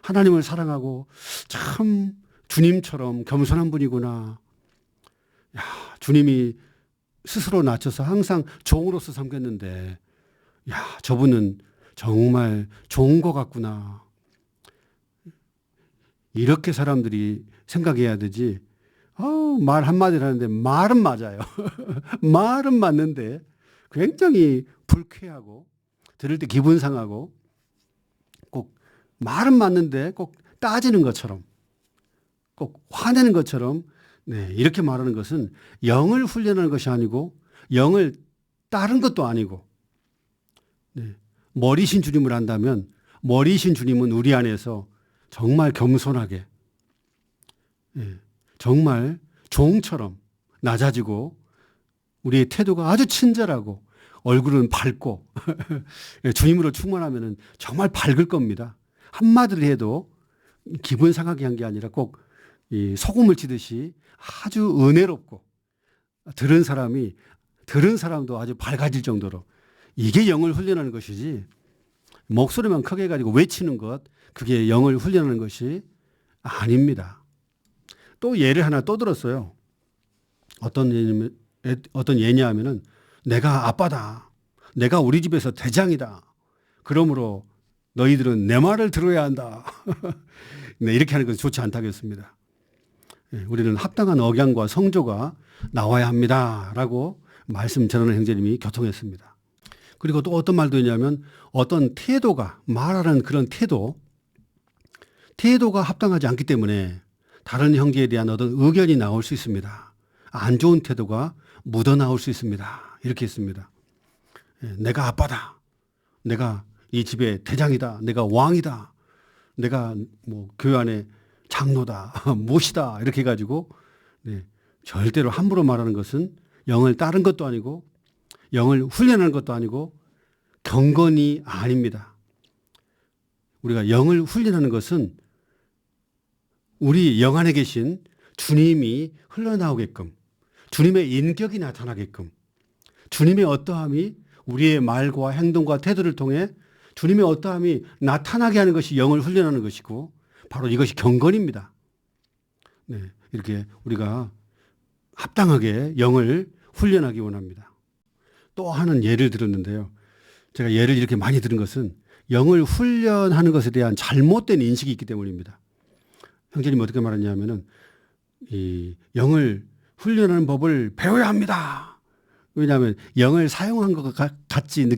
하나님을 사랑하고 참 주님처럼 겸손한 분이구나. 야, 주님이 스스로 낮춰서 항상 종으로서 섬겼는데 야, 저분은 정말 좋은 것 같구나. 이렇게 사람들이 생각해야 되지. 말 한마디를 하는데 말은 맞아요. 말은 맞는데 굉장히 불쾌하고 들을 때 기분 상하고 꼭 말은 맞는데 꼭 따지는 것처럼 꼭 화내는 것처럼 이렇게 말하는 것은 영을 훈련하는 것이 아니고 영을 따른 것도 아니고 머리신 주님을 안다면 머리신 주님은 우리 안에서 정말 겸손하게 정말 종처럼 낮아지고 우리의 태도가 아주 친절하고 얼굴은 밝고 주님으로 충만하면 정말 밝을 겁니다. 한마디를 해도 기분 상하게 한 게 아니라 꼭 소금을 치듯이 아주 은혜롭고 들은 사람도 아주 밝아질 정도로 이게 영을 훈련하는 것이지 목소리만 크게 해가지고 외치는 것 그게 영을 훈련하는 것이 아닙니다. 또 예를 하나 또 들었어요. 어떤 예냐 하면은 내가 아빠다. 내가 우리 집에서 대장이다. 그러므로 너희들은 내 말을 들어야 한다. 이렇게 하는 것은 좋지 않다겠습니다. 우리는 합당한 억양과 성조가 나와야 합니다라고 말씀 전하는 형제님이 교통했습니다. 그리고 또 어떤 말도 있냐면 어떤 태도가 말하는 그런 태도가 합당하지 않기 때문에 다른 형제에 대한 어떤 의견이 나올 수 있습니다. 안 좋은 태도가 묻어나올 수 있습니다. 이렇게 했습니다. 내가 아빠다. 내가 이 집의 대장이다. 내가 왕이다. 내가 뭐 교회 안에 장로다. 못이다. 이렇게 해가지고 절대로 함부로 말하는 것은 영을 따른 것도 아니고 영을 훈련하는 것도 아니고 경건이 아닙니다. 우리가 영을 훈련하는 것은 우리 영 안에 계신 주님이 흘러나오게끔 주님의 인격이 나타나게끔 주님의 어떠함이 우리의 말과 행동과 태도를 통해 주님의 어떠함이 나타나게 하는 것이 영을 훈련하는 것이고 바로 이것이 경건입니다. 이렇게 우리가 합당하게 영을 훈련하기 원합니다. 또 하는 예를 들었는데요. 제가 예를 이렇게 많이 들은 것은 영을 훈련하는 것에 대한 잘못된 인식이 있기 때문입니다. 형제님 어떻게 말하냐면은 이 영을 훈련하는 법을 배워야 합니다. 왜냐하면 영을 사용한 것 같이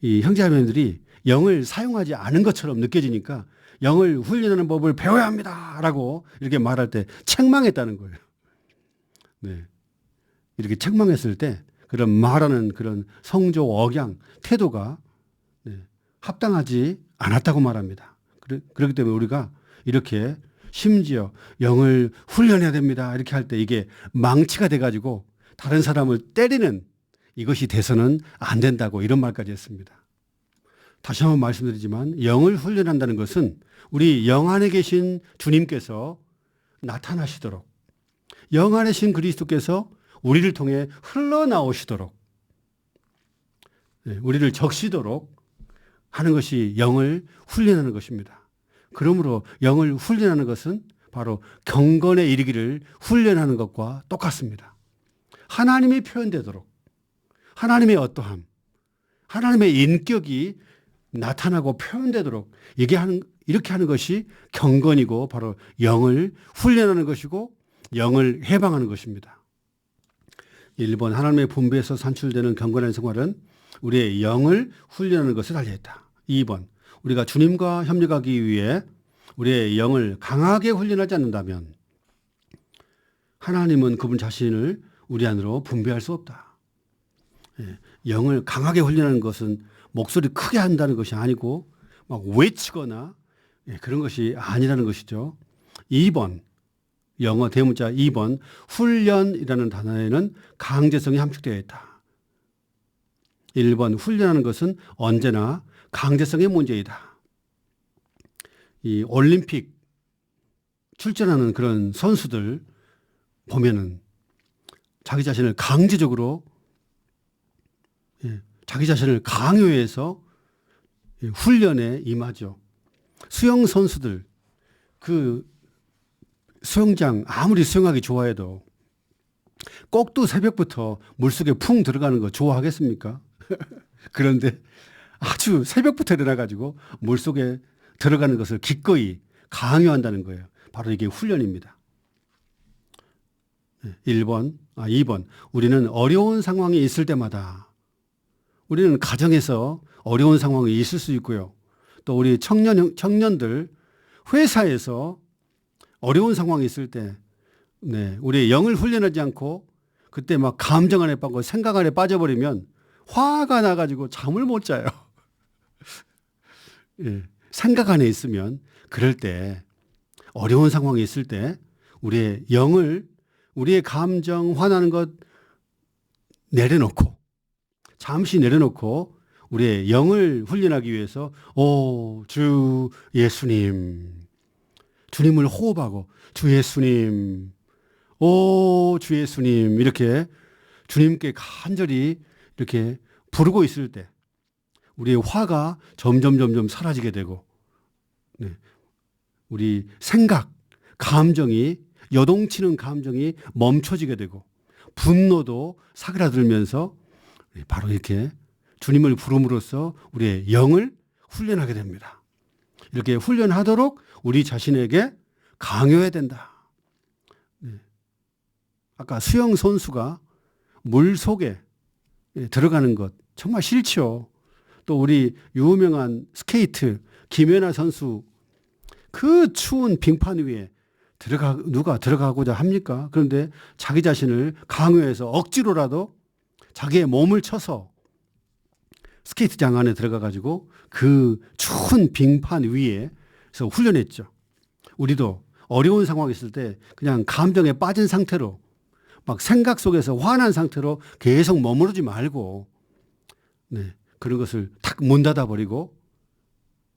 이 형제자매들이 영을 사용하지 않은 것처럼 느껴지니까 영을 훈련하는 법을 배워야 합니다라고 이렇게 말할 때 책망했다는 거예요. 네. 이렇게 책망했을 때 그런 말하는 그런 성조 억양 태도가 합당하지 않았다고 말합니다. 그렇기 때문에 우리가 이렇게 심지어 영을 훈련해야 됩니다. 이렇게 할 때 이게 망치가 돼가지고 다른 사람을 때리는 이것이 돼서는 안 된다고 이런 말까지 했습니다. 다시 한번 말씀드리지만 영을 훈련한다는 것은 우리 영 안에 계신 주님께서 나타나시도록 영 안에 계신 그리스도께서 우리를 통해 흘러나오시도록 우리를 적시도록 하는 것이 영을 훈련하는 것입니다. 그러므로 영을 훈련하는 것은 바로 경건에 이르기를 훈련하는 것과 똑같습니다. 하나님이 표현되도록 하나님의 어떠함, 하나님의 인격이 나타나고 표현되도록 이렇게 하는 것이 경건이고 바로 영을 훈련하는 것이고 영을 해방하는 것입니다. 1번 하나님의 분배에서 산출되는 경건한 생활은 우리의 영을 훈련하는 것을 달리했다. 2번 우리가 주님과 협력하기 위해 우리의 영을 강하게 훈련하지 않는다면 하나님은 그분 자신을 우리 안으로 분배할 수 없다. 영을 강하게 훈련하는 것은 목소리 크게 한다는 것이 아니고 막 외치거나 그런 것이 아니라는 것이죠. 2번 영어 대문자 2번 훈련이라는 단어에는 강제성이 함축되어 있다. 1번 훈련하는 것은 언제나 강제성의 문제이다. 이 올림픽 출전하는 그런 선수들 보면은 자기 자신을 강제적으로 자기 자신을 강요해서 훈련에 임하죠. 수영 선수들 그 수영장 아무리 수영하기 좋아해도 꼭두 새벽부터 물속에 풍 들어가는 거 좋아하겠습니까? 그런데 아주 새벽부터 일어나가지고 물속에 들어가는 것을 기꺼이 강요한다는 거예요. 바로 이게 훈련입니다. 2번 우리는 어려운 상황이 있을 때마다 우리는 가정에서 어려운 상황이 있을 수 있고요. 또 우리 청년들 회사에서 어려운 상황이 있을 때 우리의 영을 훈련하지 않고 그때 막 감정 안에 빠고 생각 안에 빠져버리면 화가 나가지고 잠을 못 자요. 생각 안에 있으면 그럴 때 어려운 상황이 있을 때 우리의 영을 우리의 감정 화나는 것 내려놓고 잠시 내려놓고 우리의 영을 훈련하기 위해서 주 예수님 주님을 호흡하고 주 예수님 주 예수님 이렇게 주님께 간절히 이렇게 부르고 있을 때 우리의 화가 점점 사라지게 되고 우리 생각, 감정이 여동치는 감정이 멈춰지게 되고 분노도 사그라들면서 바로 이렇게 주님을 부름으로써 우리의 영을 훈련하게 됩니다. 이렇게 훈련하도록 우리 자신에게 강요해야 된다. 아까 수영 선수가 물 속에 들어가는 것 정말 싫죠. 또 우리 유명한 스케이트 김연아 선수 그 추운 빙판 위에 누가 들어가고자 합니까? 그런데 자기 자신을 강요해서 억지로라도 자기의 몸을 쳐서 스케이트장 안에 들어가 가지고 그 추운 빙판 위에서 훈련했죠. 우리도 어려운 상황이 있을 때 그냥 감정에 빠진 상태로 막 생각 속에서 화난 상태로 계속 머무르지 말고 그런 것을 탁 문 닫아 버리고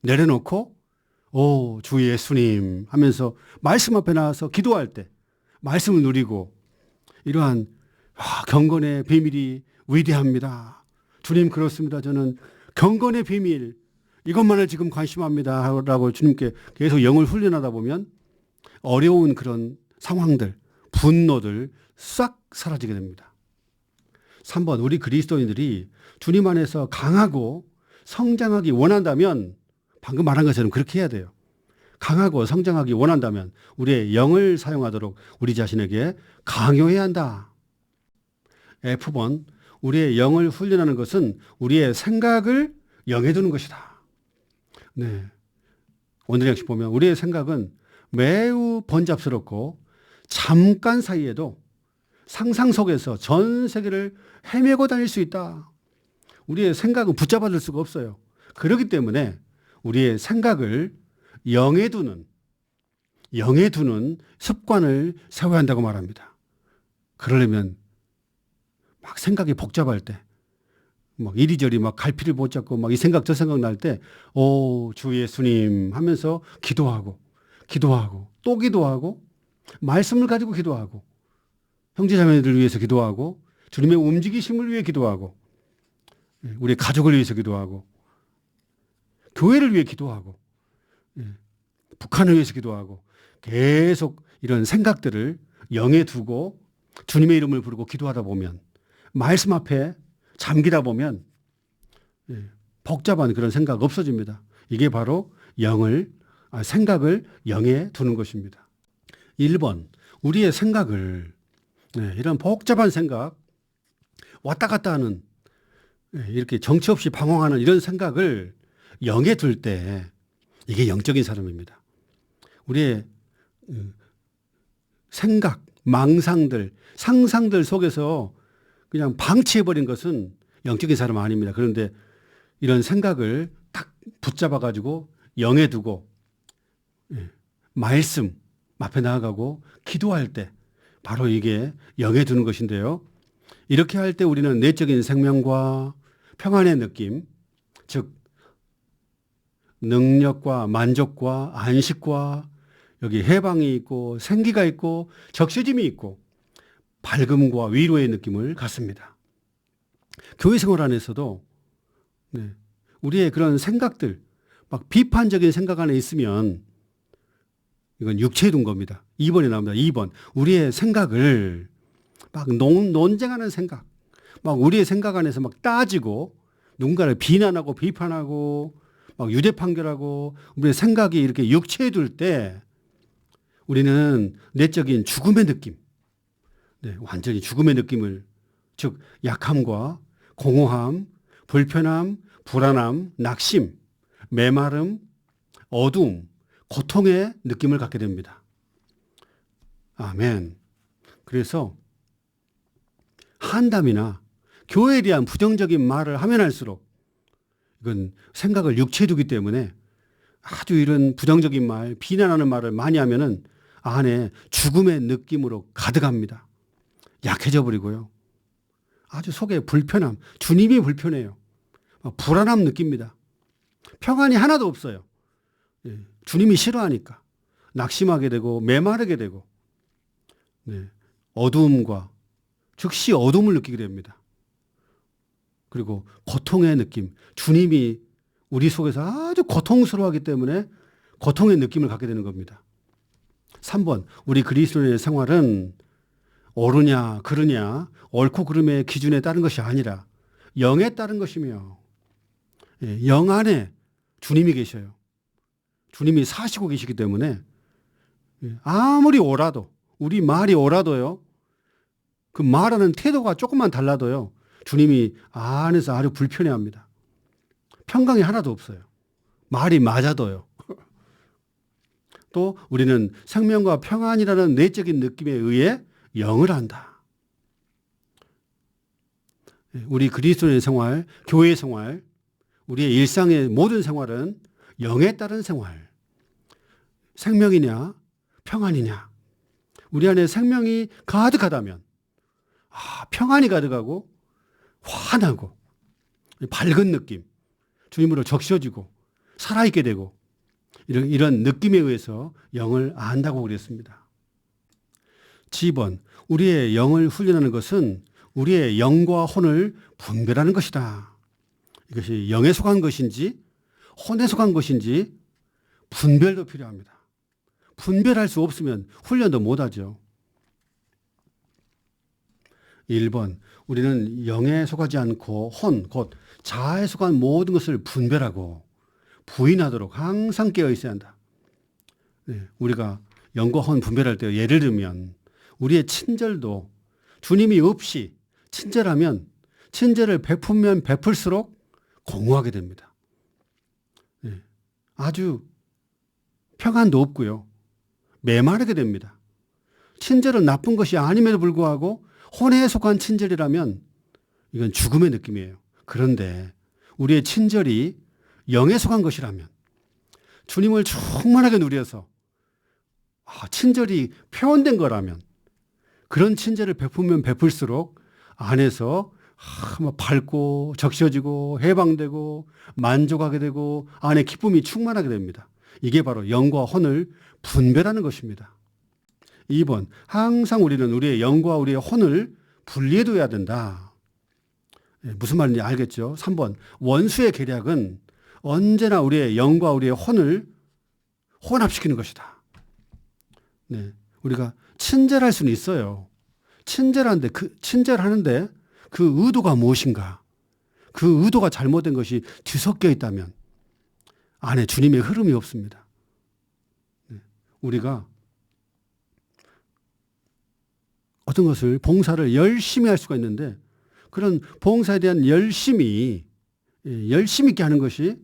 내려놓고 주 예수님 하면서 말씀 앞에 나와서 기도할 때 말씀을 누리고 이러한 경건의 비밀이 위대합니다. 주님 그렇습니다. 저는 경건의 비밀 이것만을 지금 관심합니다. 라고 주님께 계속 영을 훈련하다 보면 어려운 그런 상황들 분노들 싹 사라지게 됩니다. 3번, 우리 그리스도인들이 주님 안에서 강하고 성장하기 원한다면 방금 말한 것처럼 그렇게 해야 돼요. 강하고 성장하기 원한다면 우리의 영을 사용하도록 우리 자신에게 강요해야 한다. F번, 우리의 영을 훈련하는 것은 우리의 생각을 영에 두는 것이다. 네. 오늘 역시 보면 우리의 생각은 매우 번잡스럽고 잠깐 사이에도 상상 속에서 전 세계를 헤매고 다닐 수 있다. 우리의 생각은 붙잡아둘 수가 없어요. 그렇기 때문에 우리의 생각을 영에 두는 습관을 세워야 한다고 말합니다. 그러려면 막 생각이 복잡할 때, 막 이리저리 막 갈피를 못 잡고 막 이 생각 저 생각 날 때, 주 예수님 하면서 기도하고 또 기도하고 말씀을 가지고 기도하고 형제자매들을 위해서 기도하고 주님의 움직이심을 위해 기도하고 우리 가족을 위해서 기도하고 교회를 위해 기도하고 북한을 위해서 기도하고 계속 이런 생각들을 영에 두고 주님의 이름을 부르고 기도하다 보면 말씀 앞에 잠기다 보면 복잡한 그런 생각 없어집니다. 이게 바로 생각을 영에 두는 것입니다. 1번, 우리의 생각을 이런 복잡한 생각, 왔다 갔다 하는 이렇게 정처 없이 방황하는 이런 생각을 영에 둘 때 이게 영적인 사람입니다. 우리의 생각, 망상들, 상상들 속에서 그냥 방치해버린 것은 영적인 사람 아닙니다. 그런데 이런 생각을 딱 붙잡아가지고 영에 두고 말씀 앞에 나아가고 기도할 때 바로 이게 영에 두는 것인데요. 이렇게 할 때 우리는 내적인 생명과 평안의 느낌, 즉 능력과 만족과 안식과 여기 해방이 있고 생기가 있고 적셔짐이 있고 밝음과 위로의 느낌을 갖습니다. 교회 생활 안에서도 우리의 그런 생각들, 막 비판적인 생각 안에 있으면 이건 육체에 둔 겁니다. 2번에 나옵니다. 2번. 우리의 생각을 막 논쟁하는 생각, 막 우리의 생각 안에서 막 따지고 누군가를 비난하고 비판하고 막 유죄 판결하고 우리의 생각이 이렇게 육체에 둘 때 우리는 내적인 죽음의 느낌, 완전히 죽음의 느낌을, 즉 약함과 공허함, 불편함, 불안함, 낙심, 메마름, 어두움, 고통의 느낌을 갖게 됩니다. 아멘. 그래서 한담이나 교회에 대한 부정적인 말을 하면 할수록 이건 생각을 육체에 두기 때문에 아주 이런 부정적인 말, 비난하는 말을 많이 하면은 안에 죽음의 느낌으로 가득합니다. 약해져 버리고요. 아주 속에 불편함, 주님이 불편해요. 불안함 느낍니다. 평안이 하나도 없어요. 주님이 싫어하니까 낙심하게 되고 메마르게 되고 어두움과 즉시 어둠을 느끼게 됩니다. 그리고 고통의 느낌, 주님이 우리 속에서 아주 고통스러워하기 때문에 고통의 느낌을 갖게 되는 겁니다. 3번, 우리 그리스도인의 생활은 옳으냐 그르냐 옳고 그름의 기준에 따른 것이 아니라 영에 따른 것이며 영 안에 주님이 계셔요. 주님이 사시고 계시기 때문에 아무리 옳아도 우리 말이 옳아도요. 그 말하는 태도가 조금만 달라도요. 주님이 안에서 아주 불편해합니다. 평강이 하나도 없어요. 말이 맞아도요. 또 우리는 생명과 평안이라는 내적인 느낌에 의해 영을 한다. 우리 그리스도의 생활, 교회 생활, 우리의 일상의 모든 생활은 영에 따른 생활. 생명이냐, 평안이냐. 우리 안에 생명이 가득하다면, 평안이 가득하고, 환하고, 밝은 느낌, 주님으로 적셔지고, 살아있게 되고, 이런 느낌에 의해서 영을 안다고 그랬습니다. G번, 우리의 영을 훈련하는 것은 우리의 영과 혼을 분별하는 것이다. 이것이 영에 속한 것인지 혼에 속한 것인지 분별도 필요합니다. 분별할 수 없으면 훈련도 못하죠. 1번, 우리는 영에 속하지 않고 혼, 곧 자아에 속한 모든 것을 분별하고 부인하도록 항상 깨어 있어야 한다. 네, 우리가 영과 혼 분별할 때 예를 들면 우리의 친절도 주님이 없이 친절하면 친절을 베풀면 베풀수록 공허하게 됩니다. 네, 아주 평안도 없고요. 메마르게 됩니다. 친절은 나쁜 것이 아님에도 불구하고 혼에 속한 친절이라면 이건 죽음의 느낌이에요. 그런데 우리의 친절이 영에 속한 것이라면 주님을 충만하게 누려서 친절이 표현된 거라면 그런 친절을 베풀면 베풀수록 안에서 밝고 적셔지고 해방되고 만족하게 되고 안에 기쁨이 충만하게 됩니다. 이게 바로 영과 혼을 분별하는 것입니다. 2번, 항상 우리는 우리의 영과 우리의 혼을 분리해둬야 된다. 무슨 말인지 알겠죠? 3번, 원수의 계략은 언제나 우리의 영과 우리의 혼을 혼합시키는 것이다. 네, 우리가 친절할 수는 있어요. 친절하는데 그 의도가 무엇인가? 그 의도가 잘못된 것이 뒤섞여 있다면 안에 주님의 흐름이 없습니다. 네, 우리가 어떤 것을 봉사를 열심히 할 수가 있는데 그런 봉사에 대한 열심히 있게 하는 것이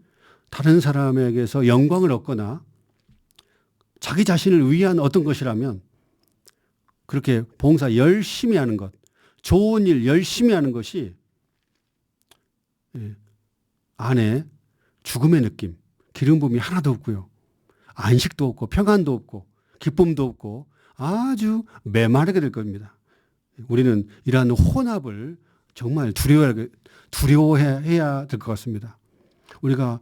다른 사람에게서 영광을 얻거나 자기 자신을 위한 어떤 것이라면 그렇게 봉사 열심히 하는 것, 좋은 일 열심히 하는 것이 안에 죽음의 느낌, 기름 부음이 하나도 없고요. 안식도 없고 평안도 없고 기쁨도 없고 아주 메마르게 될 겁니다. 우리는 이러한 혼합을 정말 두려워해야 될 것 같습니다. 우리가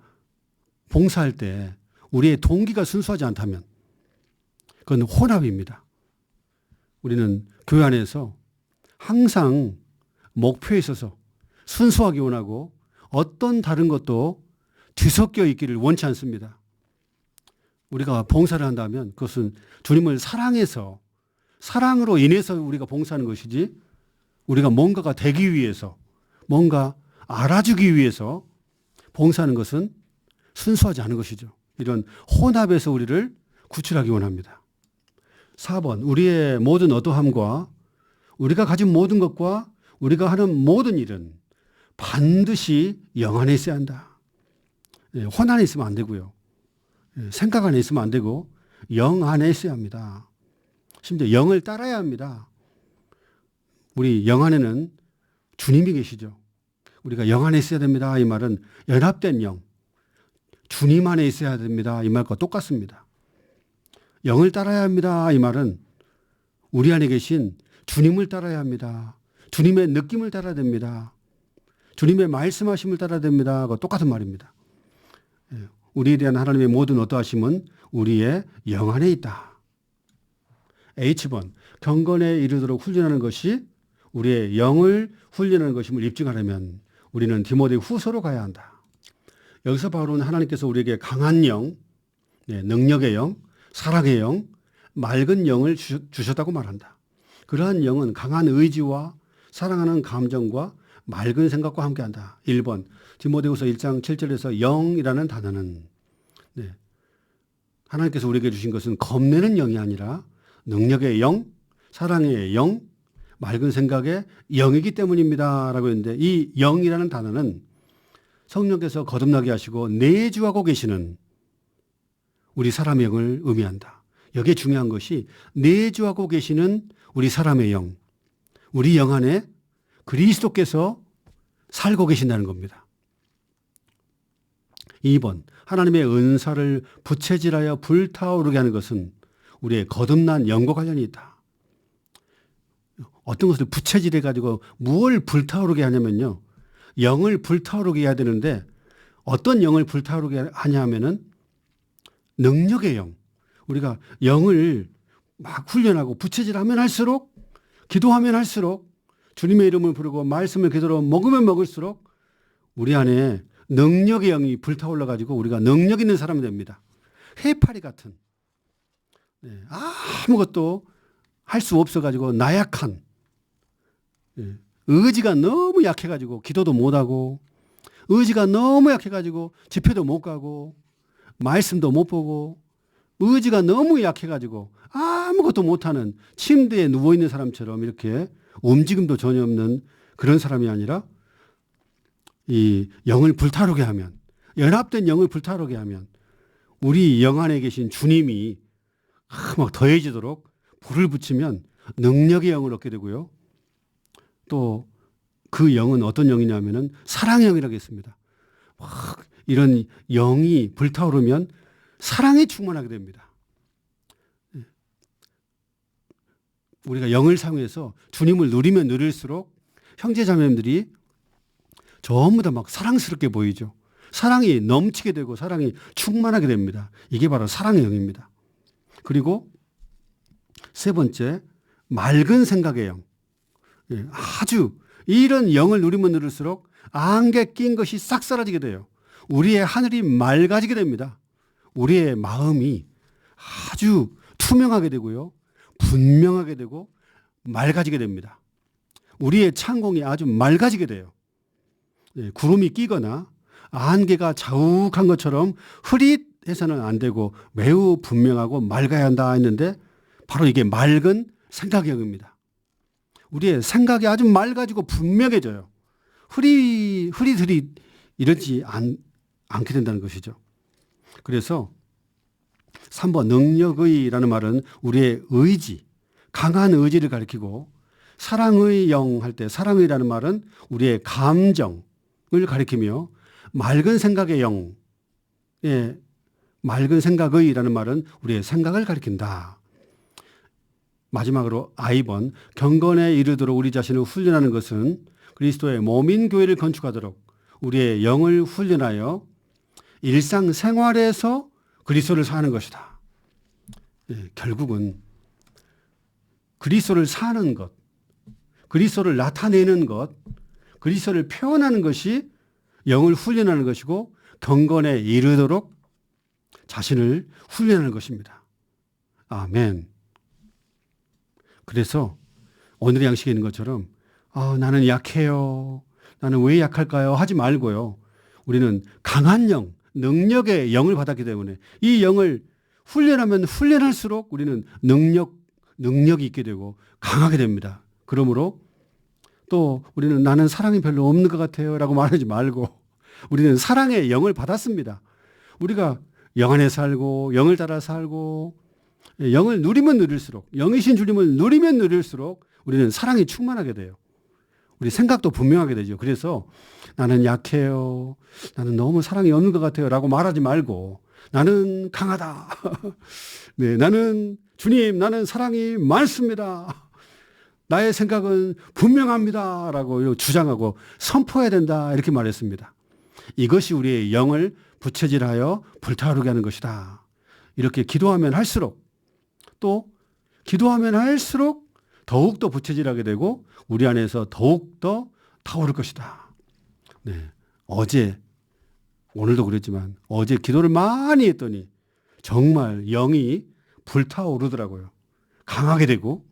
봉사할 때 우리의 동기가 순수하지 않다면 그건 혼합입니다. 우리는 교회 안에서 항상 목표에 있어서 순수하게 원하고 어떤 다른 것도 뒤섞여 있기를 원치 않습니다. 우리가 봉사를 한다면 그것은 주님을 사랑해서 사랑으로 인해서 우리가 봉사하는 것이지 우리가 뭔가가 되기 위해서 뭔가 알아주기 위해서 봉사하는 것은 순수하지 않은 것이죠. 이런 혼합에서 우리를 구출하기 원합니다. 4번, 우리의 모든 어떠함과 우리가 가진 모든 것과 우리가 하는 모든 일은 반드시 영 안에 있어야 한다. 혼 안에 있으면 안 되고요. 생각 안에 있으면 안 되고 영 안에 있어야 합니다. 심지어 영을 따라야 합니다. 우리 영 안에는 주님이 계시죠. 우리가 영 안에 있어야 됩니다. 이 말은 연합된 영, 주님 안에 있어야 됩니다. 이 말과 똑같습니다. 영을 따라야 합니다. 이 말은 우리 안에 계신 주님을 따라야 합니다. 주님의 느낌을 따라야 됩니다. 주님의 말씀하심을 따라야 됩니다. 그 똑같은 말입니다. 우리에 대한 하나님의 모든 어떠하심은 우리의 영 안에 있다. H번, 경건에 이르도록 훈련하는 것이 우리의 영을 훈련하는 것임을 입증하려면 우리는 디모데 후서로 가야 한다. 여기서 바로는 하나님께서 우리에게 강한 영, 능력의 영, 사랑의 영, 맑은 영을 주셨다고 말한다. 그러한 영은 강한 의지와 사랑하는 감정과 맑은 생각과 함께한다. 1번 디모데후서 1장 7절에서 영이라는 단어는 하나님께서 우리에게 주신 것은 겁내는 영이 아니라 능력의 영, 사랑의 영, 맑은 생각의 영이기 때문입니다. 라고 했는데 이 영이라는 단어는 성령께서 거듭나게 하시고 내주하고 계시는 우리 사람의 영을 의미한다. 여기에 중요한 것이 내주하고 계시는 우리 사람의 영, 우리 영 안에 그리스도께서 살고 계신다는 겁니다. 2번, 하나님의 은사를 부채질하여 불타오르게 하는 것은 우리의 거듭난 영과 관련이 있다. 어떤 것을 부채질해가지고 무엇을 불타오르게 하냐면요. 영을 불타오르게 해야 되는데 어떤 영을 불타오르게 하냐 하면은 능력의 영. 우리가 영을 막 훈련하고 부채질하면 할수록 기도하면 할수록 주님의 이름을 부르고 말씀을 그대로 먹으면 먹을수록 우리 안에 능력의 영이 불타올라 가지고 우리가 능력 있는 사람이 됩니다. 해파리 같은 아무것도 할 수 없어 가지고 나약한 예. 의지가 너무 약해가지고 기도도 못하고, 의지가 너무 약해가지고 집회도 못 가고, 말씀도 못 보고, 의지가 너무 약해가지고 아무것도 못하는 침대에 누워있는 사람처럼 이렇게 움직임도 전혀 없는 그런 사람이 아니라, 이 영을 불타오르게 하면, 연합된 영을 불타오르게 하면 우리 영 안에 계신 주님이 막 더해지도록 불을 붙이면 능력의 영을 얻게 되고요. 또 그 영은 어떤 영이냐면은 사랑의 영이라고 했습니다. 막 이런 영이 불타오르면 사랑이 충만하게 됩니다. 우리가 영을 사용해서 주님을 누리면 누릴수록 형제자매님들이 전부 다 막 사랑스럽게 보이죠. 사랑이 넘치게 되고 사랑이 충만하게 됩니다. 이게 바로 사랑의 영입니다. 그리고 세 번째, 맑은 생각의 영. 아주 이런 영을 누리면 누릴수록 안개 낀 것이 싹 사라지게 돼요. 우리의 하늘이 맑아지게 됩니다. 우리의 마음이 아주 투명하게 되고요. 분명하게 되고 맑아지게 됩니다. 우리의 창공이 아주 맑아지게 돼요. 구름이 끼거나 안개가 자욱한 것처럼 흐릿해서는 안 되고 매우 분명하고 맑아야 한다 했는데, 바로 이게 맑은 생각의 영입니다. 우리의 생각이 아주 맑아지고 분명해져요. 흐릿 이러지 않게 된다는 것이죠. 그래서 3번 능력의라는 말은 우리의 의지, 강한 의지를 가리키고, 사랑의 영 할 때 사랑의라는 말은 우리의 감정을 가리키며, 맑은 생각의 영, 맑은 생각의라는 말은 우리의 생각을 가리킨다. 마지막으로 I번, 경건에 이르도록 우리 자신을 훈련하는 것은 그리스도의 몸인 교회를 건축하도록 우리의 영을 훈련하여 일상생활에서 그리스도를 사는 것이다. 결국은 그리스도를 사는 것, 그리스도를 나타내는 것, 그리스도를 표현하는 것이 영을 훈련하는 것이고, 경건에 이르도록 자신을 훈련하는 것입니다. 아멘. 그래서 오늘의 양식에 있는 것처럼 나는 약해요, 나는 왜 약할까요 하지 말고요. 우리는 강한 영, 능력의 영을 받았기 때문에 이 영을 훈련하면 훈련할수록 우리는 능력이 있게 되고 강하게 됩니다. 그러므로 또 우리는 나는 사랑이 별로 없는 것 같아요 라고 말하지 말고, 우리는 사랑의 영을 받았습니다. 우리가 영 안에 살고 영을 따라 살고 영을 누리면 누릴수록, 영이신 주님을 누리면 누릴수록 우리는 사랑이 충만하게 돼요. 우리 생각도 분명하게 되죠. 그래서 나는 약해요, 나는 너무 사랑이 없는 것 같아요 라고 말하지 말고, 나는 강하다. 네, 나는 주님, 나는 사랑이 많습니다. 나의 생각은 분명합니다 라고 주장하고 선포해야 된다, 이렇게 말했습니다. 이것이 우리의 영을 부채질하여 불타오르게 하는 것이다. 이렇게 기도하면 할수록, 또 기도하면 할수록 더욱더 부채질하게 되고 우리 안에서 더욱더 타오를 것이다. 네, 오늘도 그랬지만 어제 기도를 많이 했더니 정말 영이 불타오르더라고요. 강하게 되고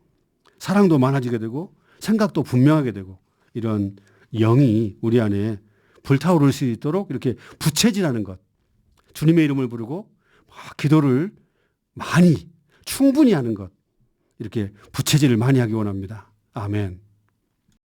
사랑도 많아지게 되고 생각도 분명하게 되고, 이런 영이 우리 안에 불타오를 수 있도록 이렇게 부채질하는 것, 주님의 이름을 부르고 기도를 많이 충분히 하는 것, 이렇게 부채질을 많이 하기 원합니다. 아멘.